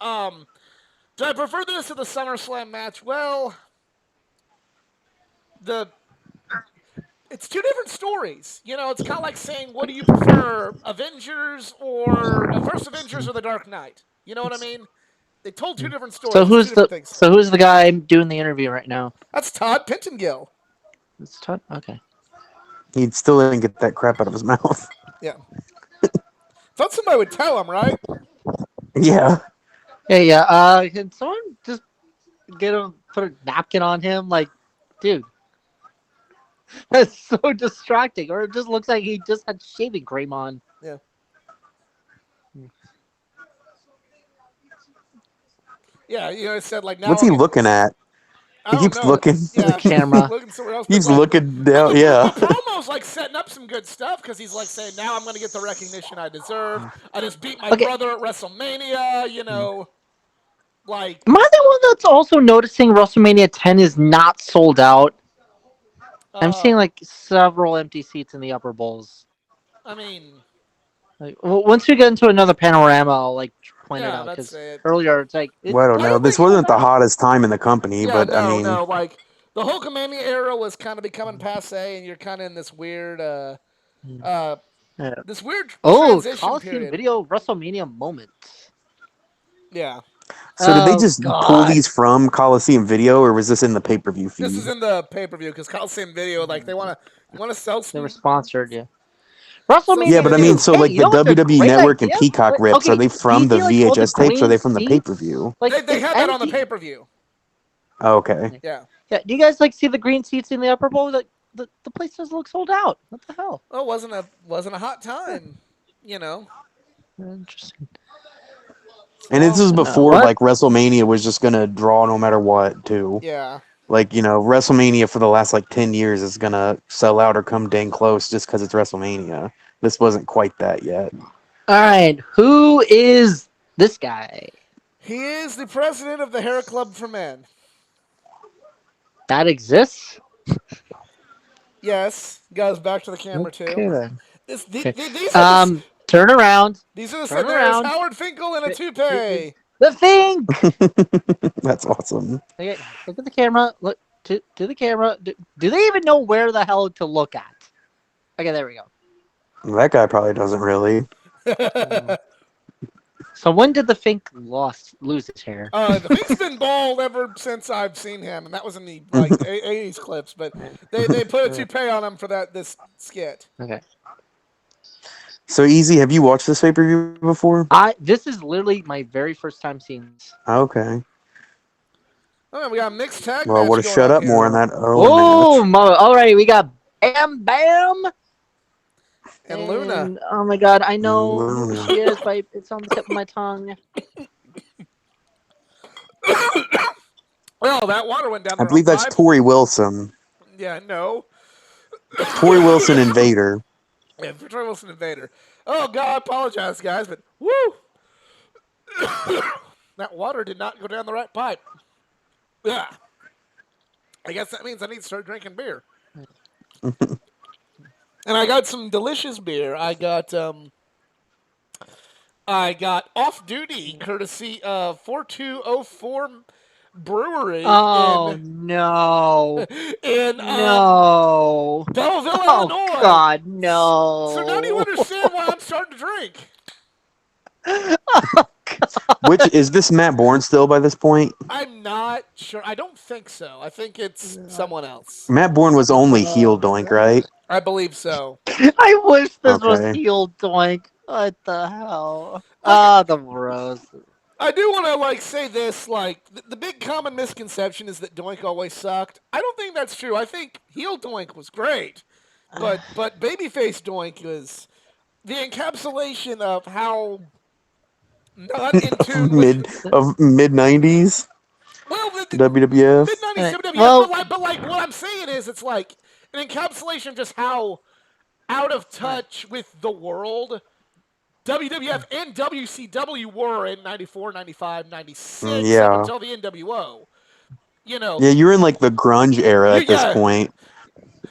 do I prefer this to the SummerSlam match? Well, it's two different stories. It's kind of like saying, what do you prefer, Avengers or first Avengers or the Dark Knight? You know what I mean? They told two different So stories. It's two different things. who's the guy doing the interview right now? That's Todd Pentongill. It's Todd. Okay. He still didn't get that crap out of his mouth. Yeah. Thought somebody would tell him, right? Yeah. Yeah. Can someone just put a napkin on him? Like, dude, that's so distracting. Or it just looks like he just had shaving cream on. Yeah. Yeah, it said like now. What's he looking at? He keeps looking. Yeah, The camera. looking somewhere else. He's But, like, looking but down. Yeah. the promo's like setting up some good stuff because he's like saying, now I'm going to get the recognition I deserve. I just beat my brother at WrestleMania. Like, Am I the one that's also noticing WrestleMania 10 is not sold out? I'm seeing like several empty seats in the upper bowls. I mean, Like, once we get into another panorama, I'll like point it out that's because it. earlier it's like Well, I don't know. This wasn't the hottest time in the company, Yeah, but I mean, no. Like, the Hulkamania era was kind of becoming passe, and you're kind of in this weird, Yeah. transition Coliseum period. Video WrestleMania moment. Yeah. so did they just pull God. these from Coliseum Video, or was this in the pay-per-view feed? This is in the pay-per-view because Coliseum Video, like, they want to sell They some. were sponsored, yeah. WrestleMania. Yeah, but I mean, 2. so Hey, like you the know what's a WWE great Network and idea? Peacock rips, are they from the like, all the VHS tapes, or are they green from the seats? pay-per-view? Like, They it's had that on the empty. pay-per-view. Oh, okay. Yeah. Yeah, do you guys like see the green seats in the upper bowl? Like the place doesn't look sold out. What the hell? Well, it wasn't a hot time, Interesting. And this was before what? like WrestleMania was just gonna draw no matter what, too. Yeah. Like, WrestleMania for the last like 10 years is gonna sell out or come dang close just because it's WrestleMania. This wasn't quite that yet. All right, who is this guy? He is the president of the Hair Club for Men. That exists? Yes, goes back to the camera too. Okay then. Okay. These are Turn around. these are the Turn there's around. Howard Finkel in a The, toupee. the Fink. That's awesome. Okay, look at the camera. Look to the camera. Do they even know where the hell to look at? Okay, there we go. That guy probably doesn't really. Uh, so when did the Fink lose his hair? The Fink's been bald ever since I've seen him, and that was in the like '80s clips. But they put a toupee on him for this skit. Okay. So easy. Have you watched this pay per view before? This is literally my very first time seeing this. Okay. Oh, we got a mixed tag Well, match would have going shut on up here. more in that Oh, match. all right. We got Bam Bam And Luna. Oh my God, I know who Luna. she is, but it's on the tip of my tongue. Well, that water went down the I wrong believe that's pipe. Tori Wilson. Yeah, no. Tori Wilson and Vader. Yeah, for Troy Wilson and Vader. Oh God, I apologize, guys, but woo! That water did not go down the right pipe. Yeah. I guess that means I need to start drinking beer. And I got some delicious beer. I got off duty courtesy of 4204 Brewery Oh no. in No. Belleville, Oh Illinois. God, no. So now do you understand why I'm starting to drink? Oh, Which is this Matt Bourne still by this point? I'm not sure. I don't think so. I think it's someone else. Matt Bourne was only heel doink, right? I believe so. I wish this was Okay. heel doink. What the hell? Like, The bros. I do want to say this. The big common misconception is that Doink always sucked. I don't think that's true. I think heel Doink was great, but babyface Doink was the encapsulation of how not in tune with mid 90s well the WWF. mid '90s WWF. Well- but what I'm saying is it's like an encapsulation of just how out of touch with the world WWF and WCW were in 94, 95, 96 Yeah. up until the NWO. You know. Yeah, you're in like the grunge era at this Yeah. point.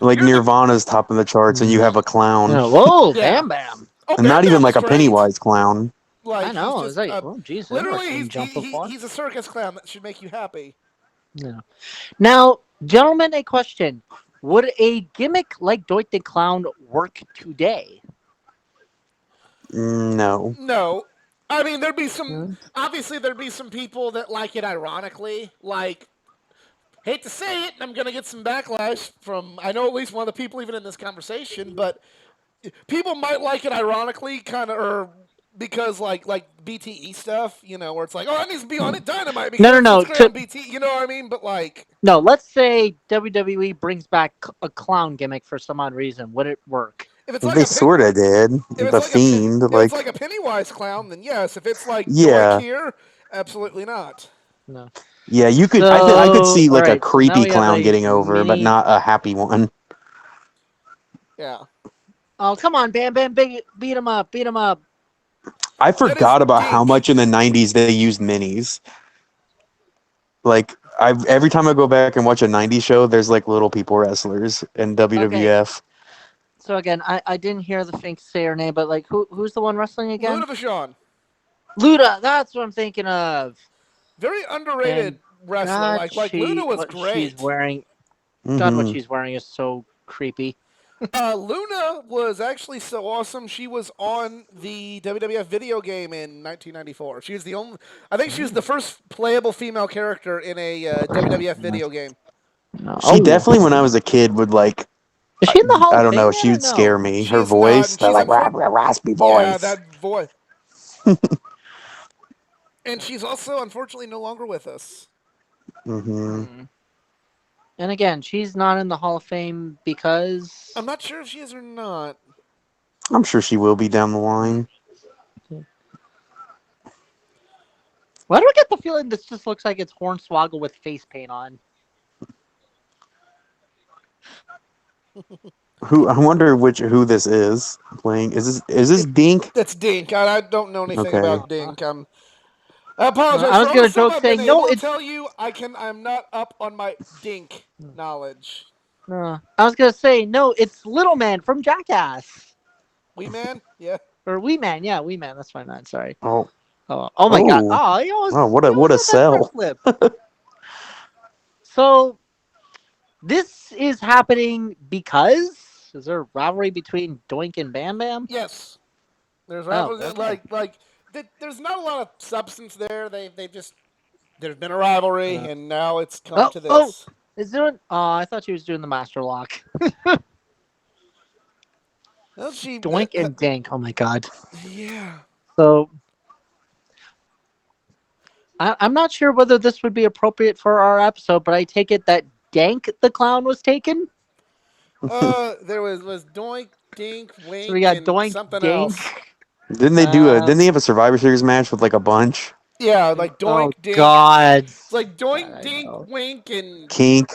Like You're the- Nirvana's top of the charts, and you have a clown, Whoa, Yeah. Bam Bam. Oh, and not Bam even Bam like was a great. Pennywise clown. Like, I know. he's It's just, like, oh, geez. literally, jump before. he's a circus clown that should make you happy. No. Now, gentlemen, a question. Would a gimmick like Doink the Clown work today? No. No. I mean, there'd be some. Obviously, there'd be some people that like it ironically. Like, hate to say it, and I'm going to get some backlash from, I know at least one of the people even in this conversation, but people might like it ironically, kind of, or because like BTE stuff, where it's like, oh, that needs to be on it Dynamite because No. it's great on BTE, you know what I mean? But like, No, let's say WWE brings back a clown gimmick for some odd reason. Would it work? if it's They like sort of did. if it's The like Fiend, if it's like a Pennywise clown, then yes. If it's like Yeah. Doink here, absolutely not. No. yeah, you could. I could see like a alright, so now creepy we have clown a getting over, but mini- not a happy one. Yeah. Oh, come on, Bam Bam, beat him up, beat him up. I forgot about how Dink. much in the '90s they used minis. Like every time I go back and watch a '90s show, there's like little people wrestlers in WWF. So again, I didn't hear the Fink say her name, but like, who's the one wrestling again? Luna Vachon. Luda, that's what I'm thinking of. Very underrated wrestler. God, Like Luna was what great. she's wearing. God, what Mhm. she's wearing is so creepy. Luna was actually so awesome. She was on the WWF video game in 1994. She was the only. I think she was the first playable female character in a WWF video game. No. She definitely, when I was a kid, would like. Is she in the Hall I of don't Fame know. yet She or would no? scare me. Her She's voice, not, that she's like unfor- raspy voice. Yeah, that voice. And she's also unfortunately no longer with us. Mhm. And again, she's not in the Hall of Fame because I'm not sure if she is or not. I'm sure she will be down the line. why do I get the feeling this just looks like it's Hornswoggle with face paint on? I wonder who this is playing. Is this Dink? That's Dink. I don't know anything Okay. about Dink. I apologize I for was all the gonna stuff joke I've been saying no. able to It's tell you. I'm not up on my dink knowledge. I was gonna say no. It's Little Man from Jackass Wee man, yeah. or Wee Man. Yeah, Wee Man. That's what I meant. Sorry. Oh, Oh my God. oh, Oh, oh, he what almost a had that front sell! flip. So this is happening because is there a rivalry between Doink and Bam Bam? Yes, there's Oh, rivalry. okay. There's not a lot of substance there. They just there's been a rivalry, Uh, and now it's come oh, to oh, this. is doing? Oh, I thought she was doing the master lock. Well, she, Doink and Dank. Oh my God. yeah. So I'm not sure whether this would be appropriate for our episode, but I take it that Dank the clown was taken. There was Doink, Dink, So we Wink, got and Doink, something Dink. else. Didn't they Um. have a Survivor Series match with like a bunch? Yeah, like Oh Doink, Dink. God. It's like God, Doink, I Dink, know. Wink, and Kink,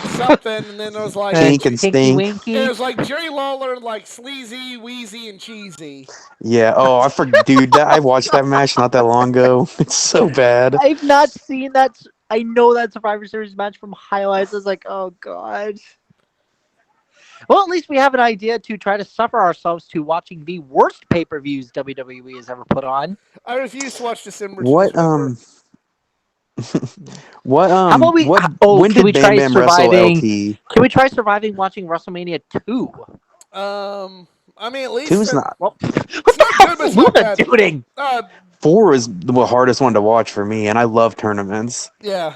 something, and then there was like Kink and Tinky Stink. it Winky. was like Jerry Lawler, like Sleazy, Wheezy, and Cheesy. Yeah. Oh, I forgot, dude. I watched that match not that long ago. It's so bad. I've not seen that. I know that Survivor Series match from highlights. I was like, oh God. Well, at least we have an idea to try to suffer ourselves to watching the worst pay per views WWE has ever put on. I refuse to watch December to What Dismember. How about we? what? Oh, When can did we Bam try Bam wrestle surviving? LT? Can we try surviving watching WrestleMania 2? I mean, at least Two's not. Well, it's what the not good, but it's hell's not Luna bad. doing? Uh, Four is the hardest one to watch for me, and I love tournaments. yeah.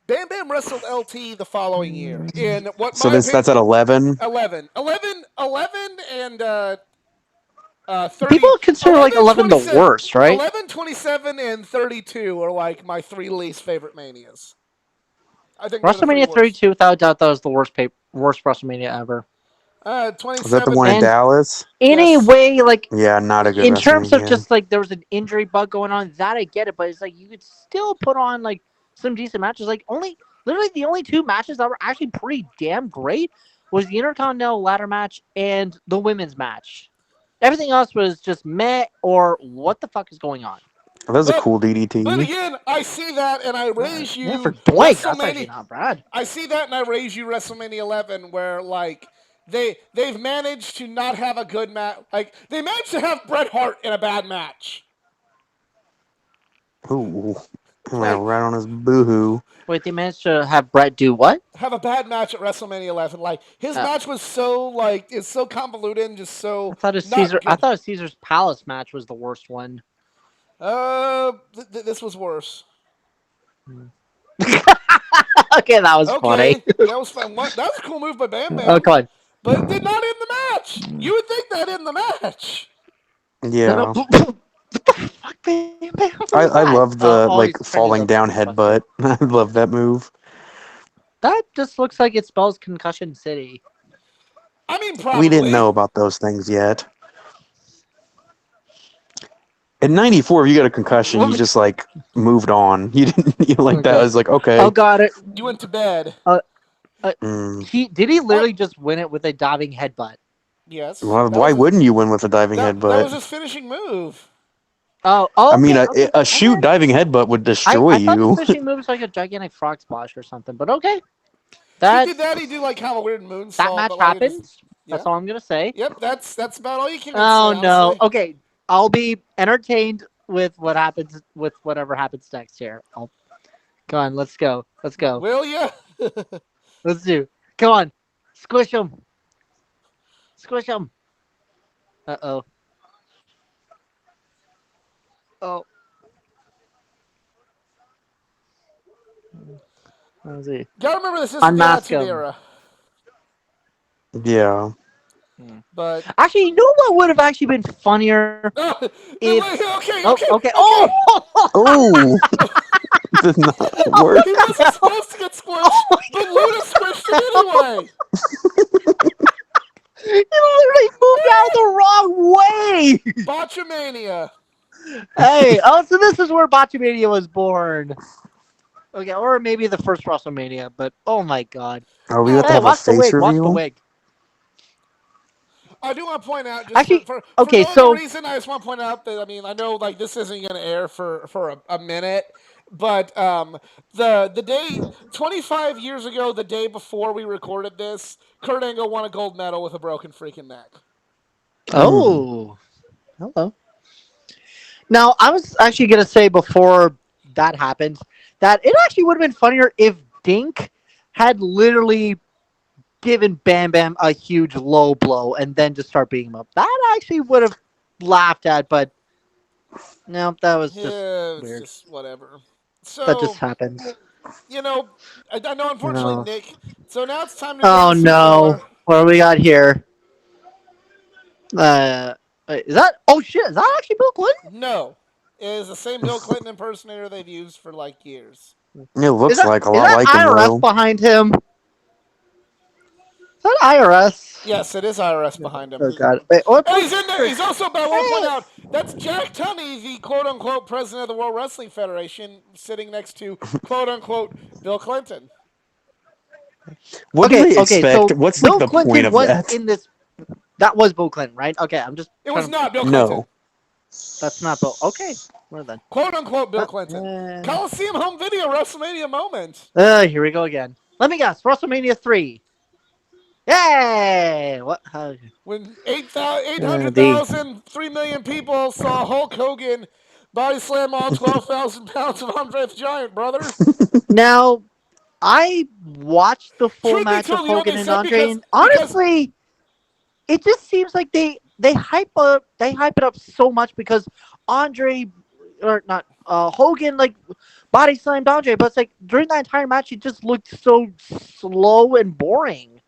Bam Bam wrestled LT the following year in what So my this that's opinion at 11. 11 and 30 People consider like 11 11 the 27 worst, right? 11 27 and 32 are like my three least favorite manias. I think they're the three WrestleMania worst. 32, without a doubt, that was the worst WrestleMania ever. Is that the 27, one in And Dallas? in a yes. way, like Yeah, not a good in terms of WrestleMania. just like there was an injury bug going on, that I get it, but it's like you could still put on like some decent matches. Like literally the only two matches that were actually pretty damn great was the Intercontinental ladder match and the women's match. Everything else was just meh or what the fuck is going on. Oh, that was a But cool but DDT. again, I see that and I raise Yeah, you for Doink, that's actually WrestleMania. not bad. I see that and I raise you WrestleMania 11 where like they've managed to not have a good match. Like they managed to have Bret Hart in a bad match. Ooh, yeah, Like right on his boohoo. Wait, they managed to have Brett do what? have a bad match at WrestleMania 11. Like his Oh, match was so like it's so convoluted and just so I not good. thought his Caesar's Palace match was the worst one. This was worse. Okay, that was funny. Okay, that was fun. What? That was a cool move by Bam Oh, Bam, come on. but it did not end the match. You would think that in the match. No, no. Yeah, What the fuck, Bam Bam? What was I that? love the Oh, like he's trying to do falling the down monkey headbutt. I love that move. That just looks like it spells Concussion City. I mean, We didn't probably. know about those things yet. In '94, if you got a concussion, you just like moved on. You didn't. You like that. I Okay. was like, Oh, okay. got it. You went to bed. Mm. He literally just win it with a diving headbutt. Yes. Why wouldn't you win with a diving That was headbutt? his finishing move. Oh, I mean, okay, okay. a shoot diving headbutt would destroy I thought the you. fishing move was like a gigantic frog splash or something, but okay. If he That did that, he'd do like kind of a weird that moonsault, match but like it just happened. yeah. That's all I'm gonna say. Yep, that's about all you can say, Oh no. honestly. Okay, I'll be entertained with what happens with whatever happens next here. Come on, let's go. Let's go. Will ya? Let's do. Come on, squish them. Squish them. Uh-oh. Oh. Let's see. Gotta remember this isn't the Unmask Attitude him. Era, Yeah. but Actually, you know what would have actually been funnier if. okay, Oh, okay, okay. okay. Oh! Oh, did not Oh, work. He what the wasn't hell? supposed to get Oh squished, my but Luna squished him anyway. He literally moved out the wrong way. Botchamania. Hey, oh, so this is where Botchamania was born. Okay, or maybe the first WrestleMania, but oh my god. Are we about to Hey, have a watch the face wig. Watch the reveal? wig. I do want to point out, just Actually, for okay, no other so reason, I just want to point out that, I mean, I know like this isn't going to air for a minute, but the day 25 years ago, the day before we recorded this, Kurt Angle won a gold medal with a broken freaking neck. Mm. oh, hello. Now, I was actually gonna say before that happened that it actually would have been funnier if Dink had literally given Bam Bam a huge low blow and then just start beating him up. That actually would have laughed at, but no, that was just Yeah, it's weird. just whatever. That just So, happens. you know, I know, unfortunately, No. Nick. So now it's time to Oh grab some no. filler. What do we got here? Is that? Oh shit! Is that actually Bill Clinton? No, it is the same Bill Clinton impersonator they've used for like years. It Is looks that like a is lot that like him IRS though. behind him? Is that IRS? Yes, it is IRS behind him. Oh god! Wait, what's And what? he's in there. He's also, but I want to point out, that's Jack Tunney, the quote unquote president of the World Wrestling Federation, sitting next to quote unquote Bill Clinton. What do Okay, they okay. expect? So What's like Bill the point Clinton of was that? in this. That was Bill Clinton, right? Okay, I'm just It was trying to. not Bill Clinton. No. That's not Bill. Okay, where then? Quote unquote Bill Uh, Clinton. uh, Coliseum home video WrestleMania moment. here we go again. Let me guess. WrestleMania 3. Yay! What? When The 800,000, 3 million people saw Hulk Hogan body slam all 12,000 pounds of Andre the Giant, brother. now I watched the full Truth be match of told, you know what Hogan they and said? Andre, Because and honestly, it just seems like they hype it up so much because Andre or not Hogan like body slammed Andre, but it's like during that entire match he just looked so slow and boring.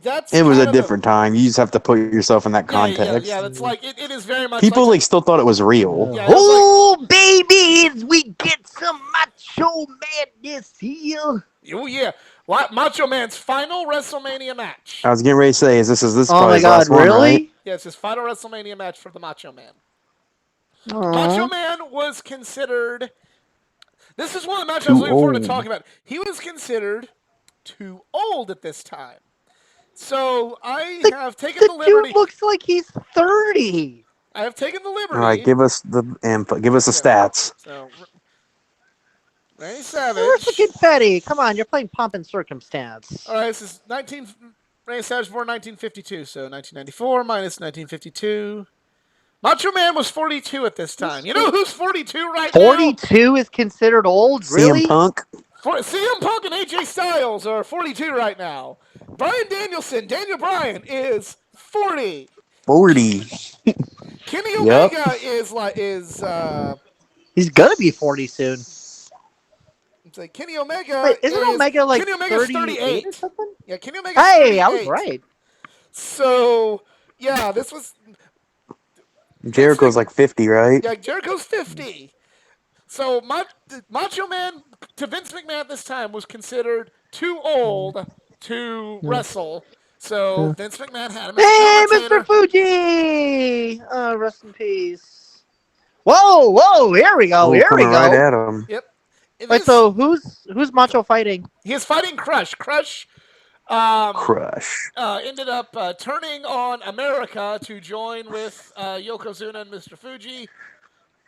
that's It was a kind of the different time. You just have to put yourself in that yeah. context. That's like it is very much like People like still thought it was real. yeah. It was like Oh babies, we get some macho madness here. oh yeah, Macho Man's final WrestleMania match. I was getting ready to say, is this Oh probably my his god, last one, right? really? Yeah, it's his final WrestleMania match for the Macho Man. Macho Aww. Man was considered. This is one of the matches I was Too looking forward to old. talking about. He was considered too old at this time. So I The, have taken the the dude liberty. looks like he's 30. I have taken the All right, liberty. give us the info. Give us the Yeah. stats. So Randy Where's the Savage. confetti? Come on, you're playing pomp and circumstance. All right, this is 19. Randy Savage born 1952, so 1994 minus 1952. Macho Man was 42 at this time. You know who's 42 right now? 42 is considered old? CM Really? Punk. CM Punk and AJ Styles are 42 right now. Bryan Danielson, Daniel Bryan, is 40. 40. Kenny Yep. Omega is He's gonna be 40 soon. it's like Kenny Omega Wait, isn't Omega like Kenny Omega's 38 or 38. something? Yeah, Kenny Omega's Hey, 38. I was right. So yeah, this was Jericho's like 50, right? yeah, Jericho's 50. So Macho Man to Vince McMahon at this time was considered too old to wrestle. So Vince McMahon had him as a Hey, commentator. Mr. Fuji! Rest in peace. Whoa, here we go, Oh, here we coming right go. at him. Yep. Wait, so who's Macho fighting? He is fighting Crush. Crush Crush. ended up turning on America to join with Yokozuna and Mr. Fuji.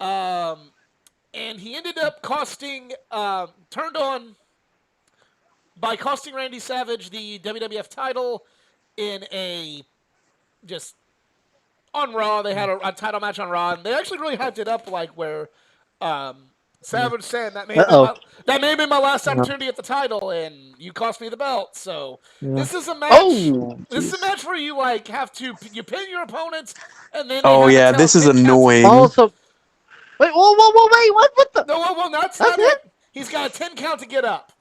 And he ended up turned on by costing Randy Savage the WWF title in a just on Raw. They had a title match on Raw, and they actually really hyped it up, like where Savage saying that may have been my last opportunity at the title, and you cost me the belt. So this is a match. Oh, This is a match where you like have to you pin your opponents, and then Oh they have yeah, to tell this is pin counts. annoying. also, wait, wait, what the? No, well, that's That's not it? it. He's got a 10 count to get up.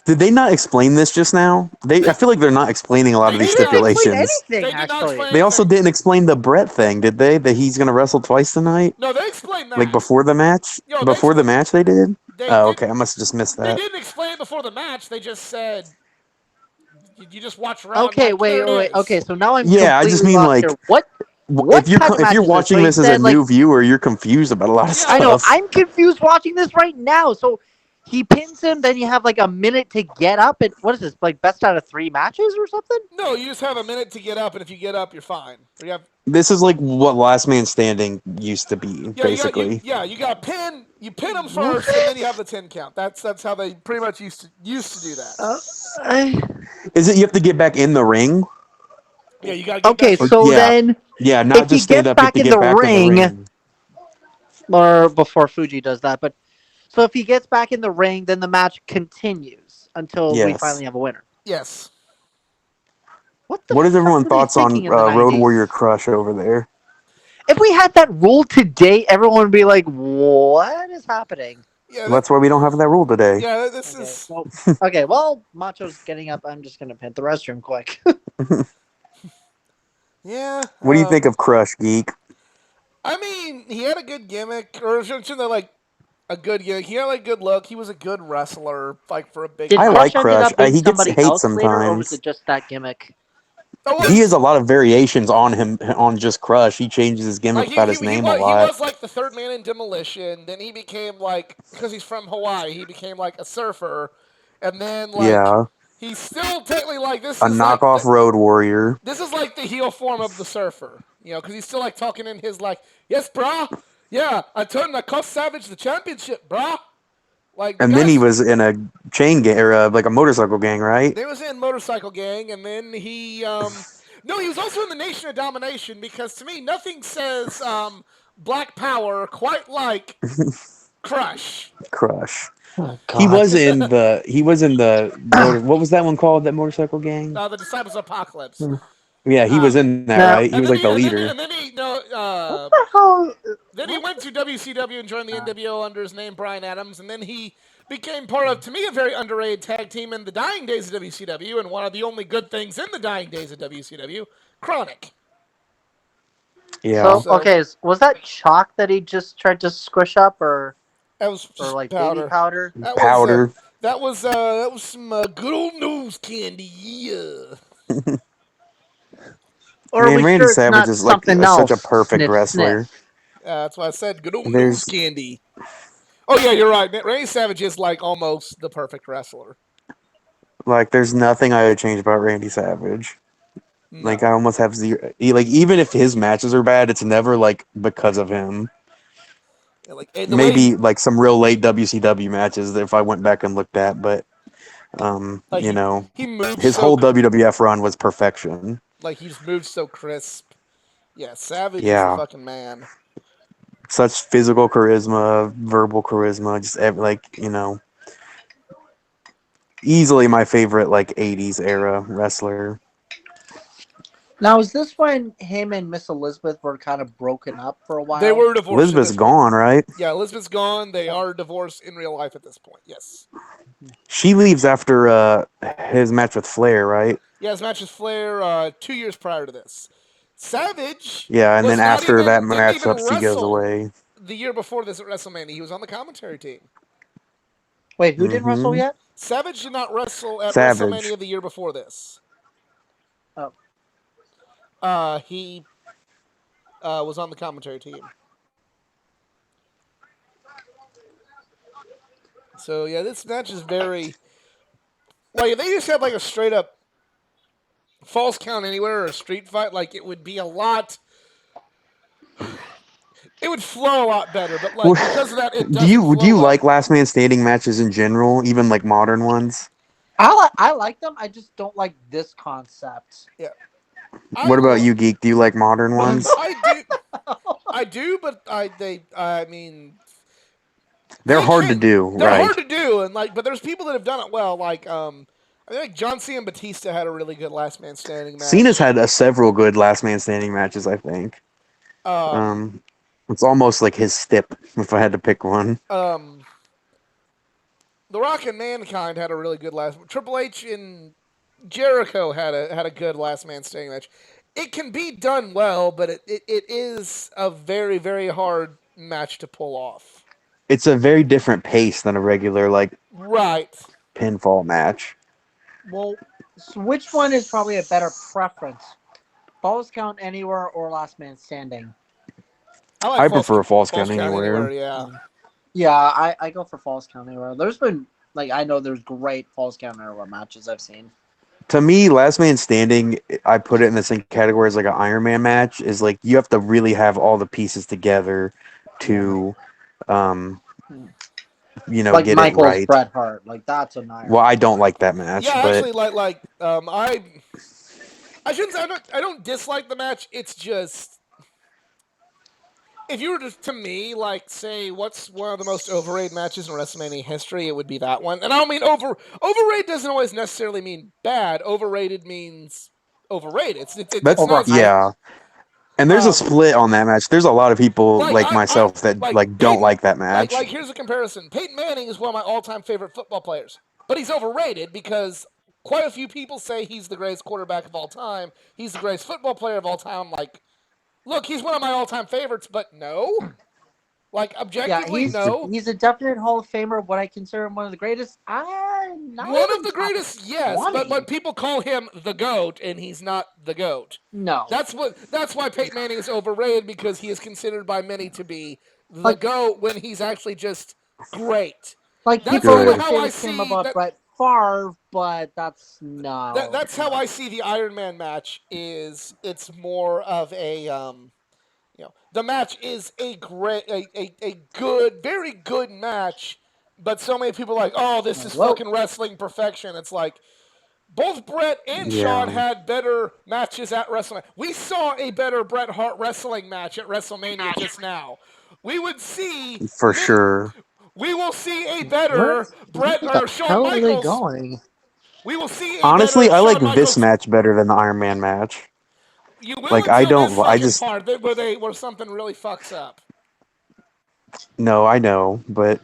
Did they not explain this just now? I feel like they're not explaining a lot of They these did not explain stipulations. Anything, They did not actually. explain They also anything. didn't explain the Brett thing, did they? That he's gonna wrestle twice tonight, No, they explained that. like before the match. Yo, Before the match, they did. They Oh, did- okay. I must have just missed They that. didn't explain it before the match. They just said you just watch Raw. Okay, and wait. there it is. Okay, so now I'm Yeah, I just completely mean, lost like, here. What If you're type of match if you're is this? watching So this he as a said, like- new viewer, you're confused about a lot of Yeah, stuff. I know I'm confused watching this right now. So he pins him. Then you have like a minute to get up. And what is this? Like best out of 3 matches or something? No, you just have a minute to get up, and if you get up, you're fine. Or you have This is like what Last Man Standing used to be, yeah, basically. you got pin. You pin them What? first, and then you have the 10 count. That's how they pretty much used to do that. I- Is it you have to get back in the ring? Yeah, you got to get okay, back. Or, so yeah, then yeah, not if he just stand gets up. You have back to in get the back in the ring, ring. or before Fuji does that, but so if he gets back in the ring, then the match continues until we Yes. finally have a winner. Yes. What the What is fuck everyone's were they thoughts on thinking in the Road Warrior 90s? Crush over there? If we had that rule today, everyone would be like, "What is happening?" Yeah. That's why we don't have that rule today. Yeah. This Okay, is. well, okay, well, Macho's getting up. I'm just gonna hit the restroom quick. Yeah. What do you think of Crush, Geek? I mean, he had a good gimmick, or shouldn't they like a good gimmick? He had like good look. He was a good wrestler, like for a big Did I guy. like Crush ended Crush. up being He gets somebody hate else later, or was sometimes. it just that gimmick? Oh, He has a lot of variations on him on just Crush. He changes his gimmick like without his name a he lot. was like the third man in Demolition. Then he became like because he's from Hawaii, he became like a surfer, and then like Yeah, he's still technically like a knockoff Road Warrior. this is like the heel form of the surfer, you know, because he's still like talking in his like yes, brah, yeah, I turned the Cuff Savage the championship, brah. Like the And then he guys, was in a chain gang or like a motorcycle gang, right? they was in Motorcycle Gang, and then he no, he was also in the Nation of Domination because to me nothing says Black Power quite like Crush. Crush. Oh He God! was in the motor. What was that one called? That motorcycle gang? The Disciples of Apocalypse. Yeah, he was Um, in that, Now, right? He was like the leader. and then he no what the hell? then he went to WCW and joined the NWO under his name Brian Adams, and then he became part of to me a very underrated tag team in the dying days of WCW, and one of the only good things in the dying days of WCW, Chronic. Yeah. So So okay, was that chalk that he just tried to squish up, that was or just like baby powder. powder? Powder. That was some good old nose candy. Yeah. Or are Man, we Randy sure it's Savage not is like something such a else? perfect Sniff, wrestler. sniff. That's why I said good old nose There's candy. Oh yeah, you're right. Randy Savage is like almost the perfect wrestler. there's nothing I would change about Randy Savage. Like No. I almost have zero. Like even if his matches are bad, it's never like because of him. Yeah, like and the way Maybe like some real late WCW matches that if I went back and looked at, but like you know, he moves his so whole WWF run was perfection. like he just moves so crisp. Yeah, Savage is the Yeah, fucking man. such physical charisma, verbal charisma, just easily my favorite like '80s era wrestler. Now, is this when him and Miss Elizabeth were kind of broken up for a They while? were divorced at Elizabeth's this point. gone, right? Yeah, Elizabeth's gone. They Oh, are divorced in real life at this point. Yes. She leaves after his match with Flair, right? Yeah, his match with Flair 2 years prior to this. Savage Yeah, and then was not after that even didn't even matchup, she goes wrestle away. the year before this at WrestleMania. He was on the commentary team. wait, who didn't wrestle Hmm. yet? Savage did not wrestle at Savage. WrestleMania the year before this. Oh, He was on the commentary team. So yeah, this match is very like if they just had like a straight up false count anywhere or a street fight, like it would be a lot. It would flow a lot better, but like because of that, it Do doesn't you flow well. like last man standing matches in general, even like modern ones? I like them. I just don't like this concept. Yeah, What about you, Geek? Do you like modern ones? I do, I do, but I mean, They're they hard to can't. do, They're hard right? to do, and like, but there's people that have done it well. Like, I think John Cena and Batista had a really good last man standing Cena's match. had several good last man standing matches, I think. Um, Um, it's almost like his stip, if I had to pick one. um, The Rock and Mankind had a really good last. Triple H and Jericho had a good last man standing match. It can be done well, but it is a very very hard match to pull off. It's a very different pace than a regular like Right. pinfall match. Well, so which one is probably a better preference? Falls count anywhere or last man standing? I like I prefer a false false count count anywhere. anywhere. Yeah. Yeah, I go for Falls Count Anywhere. There's been I know there's great Falls Count Anywhere matches I've seen. To me, Last Man Standing, I put it in the same category as like an Iron Man match. Is like you have to really have all the pieces together Yeah. to, Hmm. Like get it Michael's right. Bret Hart. Like that's an Well, Iron I Man don't match. like that Yeah, match, but actually, I shouldn't say I don't dislike the match. It's just if you were to me like say what's one of the most overrated matches in WrestleMania history, it would be that one. And I don't mean overrated doesn't always necessarily mean bad. Overrated means overrated. It's that's not. Overhyped. yeah. And there's a Um, split on that match. There's a lot of people like like I myself that like like don't Peyton like that match. like here's a comparison. Peyton Manning is one of my all-time favorite football players, but he's overrated because quite a few people say he's the greatest quarterback of all time. He's the greatest football player of all time. Like, look, he's one of my all-time favorites, but no. Like Yeah, objectively, he's no. he's a definite Hall of Famer. What I consider him one of the greatest. Not One of even the top greatest, yes, but 20. people call him the GOAT, and he's not the GOAT. No, That's why Peyton Manning is overrated because he is considered by many to be the like GOAT when he's actually just great. That's people kind of Good. would how say I the same see about that. Brett Favre, but that's no, That's how no. I see the Iron Man match. Is it's more of a the match is a great a good very good match, but so many people are like, oh, this is Well, fucking wrestling perfection. It's like both Brett and Sean Yeah, had better matches at WrestleMania. We saw a better Bret Hart wrestling match at WrestleMania just now. We would see for many. sure. We will see a where better where Brett the or Shawn hell are they Michaels. going? We will see a Honestly, better I like Shawn this Michaels. match better than the Iron Man match. You will Like I until this don't. I fucking just part where something really fucks up. no. I know, but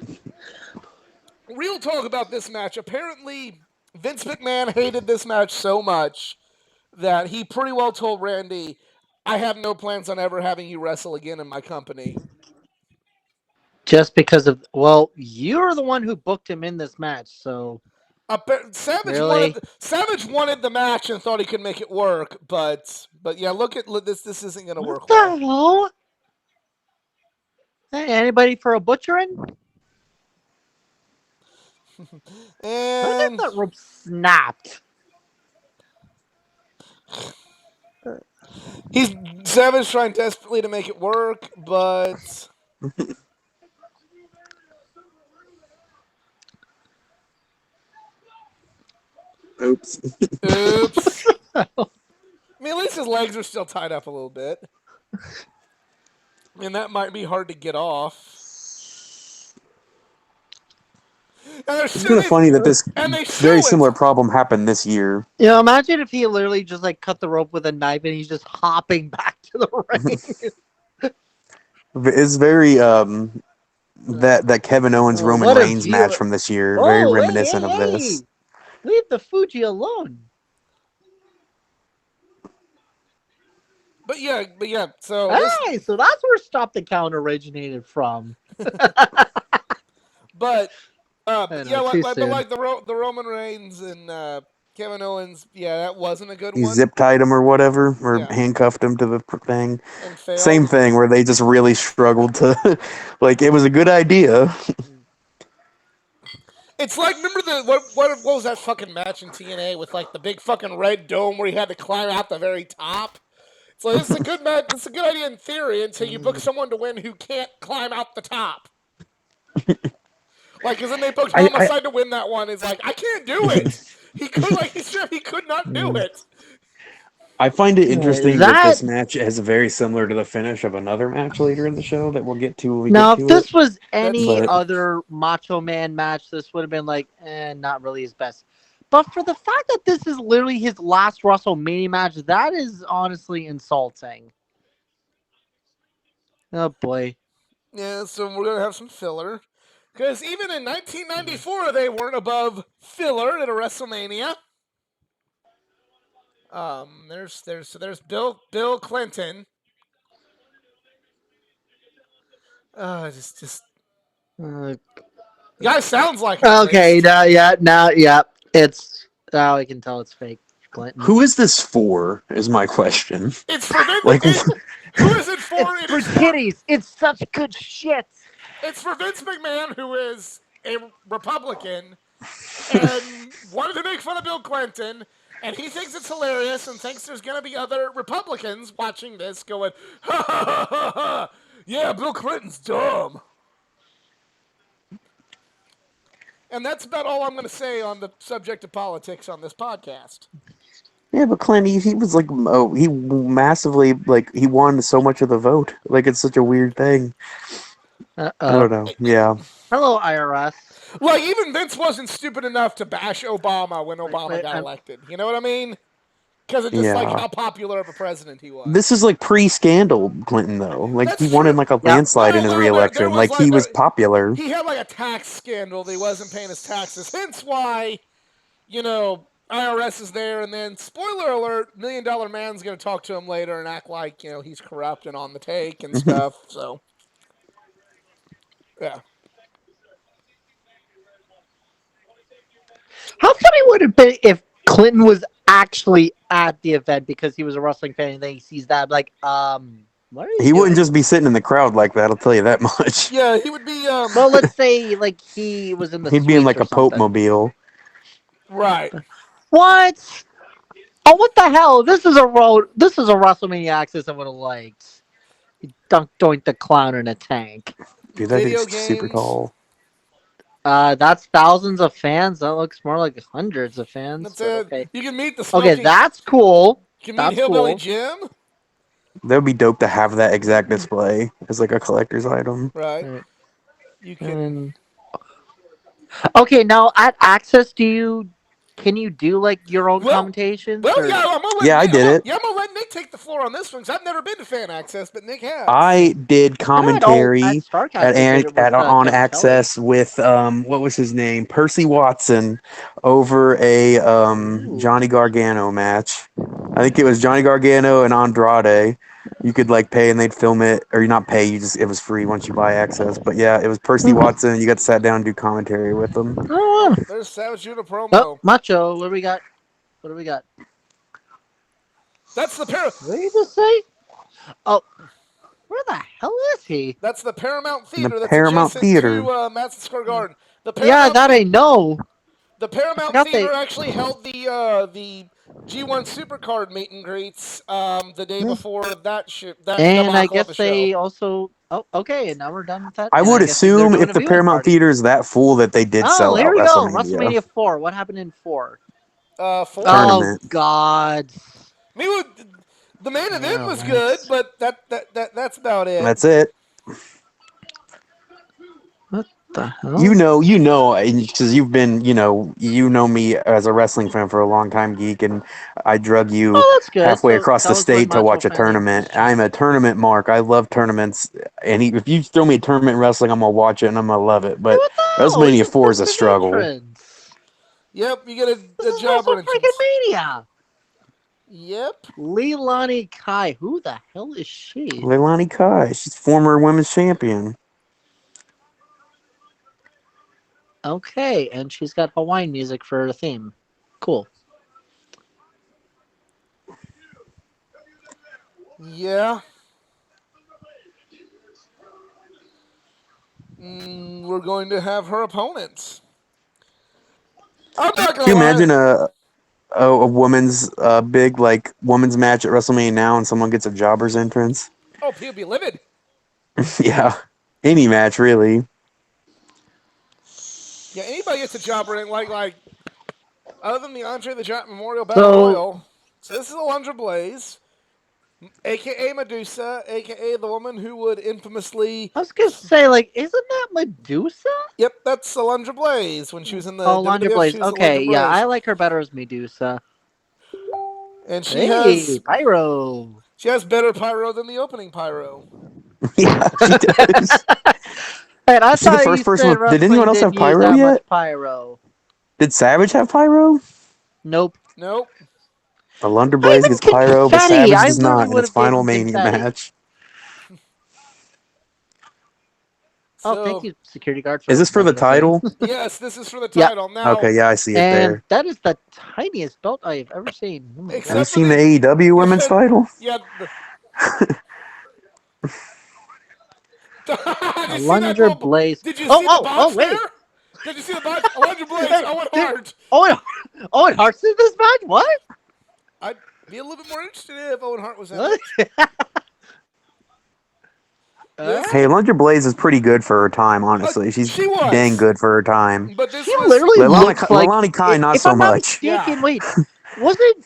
Real talk about this match. Apparently, Vince McMahon hated this match so much that he pretty well told Randy, I have no plans on ever having you wrestle again in my company. Just because of you're the one who booked him in this match, so really, Savage wanted the match and thought he could make it work, but yeah, look this. This isn't going to what work the well. hell? Hey, anybody for a butchering? I think And that rope snapped. he's Savage trying desperately to make it work, but oops. oops. I mean, at least his legs are still tied up a little bit. And that might be hard to get off. And, It's kind of funny that this they very show it. similar problem happened this year. Imagine if he literally just cut the rope with a knife and he's just hopping back to the ring. It's very that Kevin Owens Roman What if Reigns he? match from this year, very Oh, hey, reminiscent hey, of this. hey! Leave the Fuji alone. But yeah. So Hey, so that's where Stop the Count originated from. but I know, yeah, too but soon. like the Roman Reigns and Kevin Owens, yeah, that wasn't a good He one. zip tied him or whatever, or Yeah, handcuffed him to the thing. and Same failed. thing where they just really struggled to, like it was a good idea. It's like remember the what was that fucking match in TNA with like the big fucking red dome where he had to climb out the very top. It's like this is a good match. This is a good idea in theory until you book someone to win who can't climb out the top. Like, because then they booked I Homicide to win that one. It's like I can't do it. He could he could not do it. I find it interesting that That this match is very similar to the finish of another match later in the show that we'll get to when we get now, if to it. this was That's any But other Macho Man match, this would have been not really his best. But for the fact that this is literally his last WrestleMania match, that is honestly insulting. Oh boy. yeah. So we're gonna have some filler. Because even in 1994, they weren't above filler at a WrestleMania. There's Bill Clinton. Just Uh, guy sounds like a okay, priest. now, it's now I can tell it's fake. Clinton. who is this for? Is my question. It's for Like, who is it for? It's It for is for titties. It's such good shit. It's for Vince McMahon, who is a Republican and wanted to make fun of Bill Clinton, and he thinks it's hilarious and thinks there's going to be other Republicans watching this going, ha ha ha ha ha, yeah, Bill Clinton's dumb. And that's about all I'm going to say on the subject of politics on this podcast. Yeah, but Clint, he was like, oh, he massively, like, he won so much of the vote. Like, it's such a weird thing. I don't know. Yeah. Hello, IRS. Like, even Vince wasn't stupid enough to bash Obama when Obama got elected. You know what I mean? Because of just, like, Yeah. how popular of a president he was. This is like pre-scandal Clinton, though. Like, That's he won true. in like a landslide in his There re-election. was Like, he was popular. He had, like, a tax scandal that he wasn't paying his taxes. Hence why, you know, IRS is there, and then, spoiler alert, $1 Million Man's going to talk to him later and act like, you know, he's corrupt and on the take and stuff, so. Yeah. How funny would it have been if Clinton was actually at the event because he was a wrestling fan and then he sees that like, what are you He doing? wouldn't just be sitting in the crowd like that, I'll tell you that much. Yeah, he would be, Well, let's say like he was in the He'd be in like a suites or Pope something. mobile. Right. What? Oh, what the hell? This is a WrestleMania access I would have liked. He dunked the clown in a tank. Dude, that Video thing's super games. tall. That's thousands of fans. That looks more like hundreds of fans. That's but it. okay. You can meet the smoking. Okay, that's cool. You can meet That's Hillbilly cool. Jim. That would be dope to have that exact display as like a collector's item. Right. Right. You can. Okay, now at Access, can you do like your own commentations? Well, or- yeah, I'm gonna let Yeah, I did it. Yeah, I'm gonna let Nick take the floor on this one because I've never been to Fan Access, but Nick has. I did commentary at Starcast, they did it with, on Kevin Access with what was his name, Percy Watson, over a Johnny Gargano match. I think it was Johnny Gargano and Andrade. You could like pay and they'd film it, or you not pay. It was free once you buy Access. But yeah, it was Percy Watson. And you got to sit down and do commentary with them. Oh, There's Savage Judah promo. oh, Macho, what do we got? What do we got? That's the What did you just say? Oh, where the hell is he? That's the Paramount Theater. The That's Paramount adjacent Theater. to Madison Square Garden. The Yeah, Paramount, that I know. the Paramount forgot Theater they- actually held the G1 Supercard meet and greets the day before that that And I debacle of guess the they show. also. Oh, okay. And now we're done with that. I And would guess they're assume doing if a the viewing Paramount party. Theater is that full that they did Oh, sell here out we go. WrestleMania. WrestleMania 4. What happened in 4? 4. Tournament. Oh God. I mean, the main event was nice. good, but that's about it. That's it. What the hell? You know, because you've been, you know me as a wrestling fan for a long time, Geek, and I drug you Oh, that's good. halfway So across that the was state when to watch Macho a finally tournament. was I'm a tournament mark. I love tournaments, and if you throw me a tournament wrestling, I'm gonna watch it and I'm gonna love it. But what the hell? WrestleMania It's 4 is a first struggle. entrance. Yep, you get This a is jobber Wrestle entrance. freaking Mania. Yep. Leilani Kai. Who the hell is she? Leilani Kai, she's former women's champion. Okay, and she's got Hawaiian music for her theme. Cool. Yeah. We're going to have her opponents. I'm not Can gonna you lie. imagine a woman's big like women's match at WrestleMania now, and someone gets a jobber's entrance? Oh, people be livid. Yeah, any match really. Yeah, anybody gets a jobber in like other than the Andre the Giant Memorial Battle Royal. So this is Alundra Blaze, aka Medusa, aka the woman who would infamously. I was gonna say, like, isn't that Medusa? Yep, that's Alundra Blaze when she was in the Oh, Alundra WWF, Blaze. she was Okay, Alundra yeah, Blaze. I like her better as Medusa. And she Hey, Pyro. has better pyro than the opening pyro. Yeah, she does. And I Is she the thought first you person said with- did anyone else wrestling have didn't use pyro that yet? much pyro. Did Savage have pyro? Nope. Nope. Alundra Blaze Even gets pyro, but confetti. Savage I does literally not in would its have given final Mania confetti. match. Oh, So, thank you, security guard. For Is this for the reminding me. title? Yes, this is for the Yeah. title. Now, Okay, yeah, I see it And there. that is the tiniest belt I have ever seen. Oh my Except Have you God. for seen the AEW women's title? yeah, Did you see that Alundra little? Blaze. Did you Oh, see the oh, oh, box wait. there? Did you see the box? Alundra Blaze, Hey, Owen dude, Hart. Owen Hart's in this match? What? I'd be a little bit more interested if Owen Hart was in What? it. This, Hey, Alundra Blaze is pretty good for her time, honestly. She's she dang was, good for her time. but She this was, literally looks like, Leilani Kai, not if so I'm not much. yeah. mistaken, wait, wasn't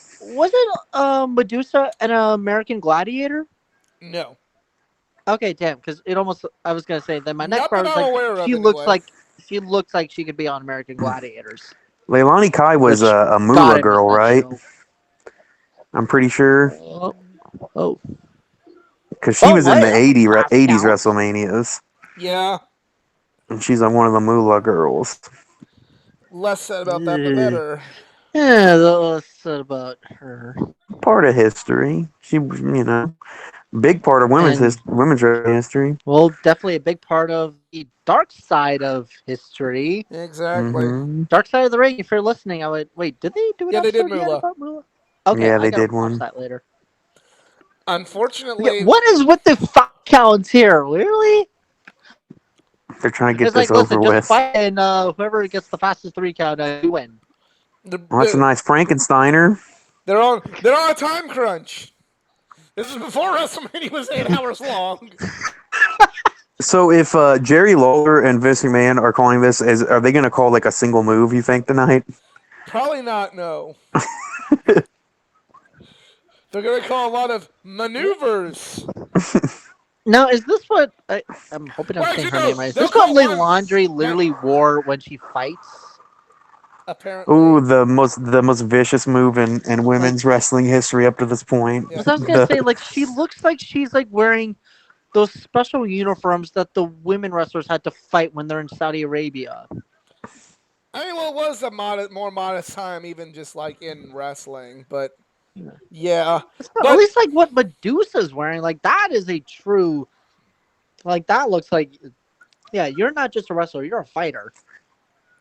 Medusa an American Gladiator? No, Okay, damn, because it almost, I was gonna say that my next not part that was I'm like, aware of she looks anyway. like she could be on American Gladiators, Leilani Kai was which a God, Moolah I missed girl, that right? show. I'm pretty sure. Oh, oh, Because she oh, was in the wait, that's a 80s count. WrestleManias. Yeah, And she's on one of the Moolah girls. less said about that, the Ugh. better. Yeah, that's about her. Part of history. She was, big part of And women's wrestling history. well, definitely a big part of the dark side of history. Exactly. Hmm Dark Side of the Ring. If you're listening, I would wait. Did they do an Yeah, they did episode yet Moolah. about Moolah? Okay, Yeah, I they gotta did watch one. that later. Okay, Unfortunately, what is with the fight counts here? Really? They're trying to get It's this like, listen, over just with. fight, and whoever gets the fastest 3 count, you win. the, Well, that's a the, nice Frankensteiner. they're on a time crunch. This is before WrestleMania was 8 hours long. So if Jerry Lawler and Vince McMahon are calling this, are they going to call like a single move, you think, tonight? Probably not. No, they're gonna call a lot of maneuvers. Now, is this what I'm hoping I'm Well, saying actually, her no. name right? Is They'll this what call one. Laundry One. literally wore when she fights? Apparently, Ooh, the most vicious move in Like, women's wrestling history up to this point. yeah. because I was gonna say, like, she looks like she's like wearing those special uniforms that the women wrestlers had to fight when they're in Saudi Arabia. I mean, well, it was a more modest time, even just like in wrestling. But yeah, At but least like what Medusa's wearing, like that is a true, like that looks like, yeah, you're not just a wrestler, you're a fighter.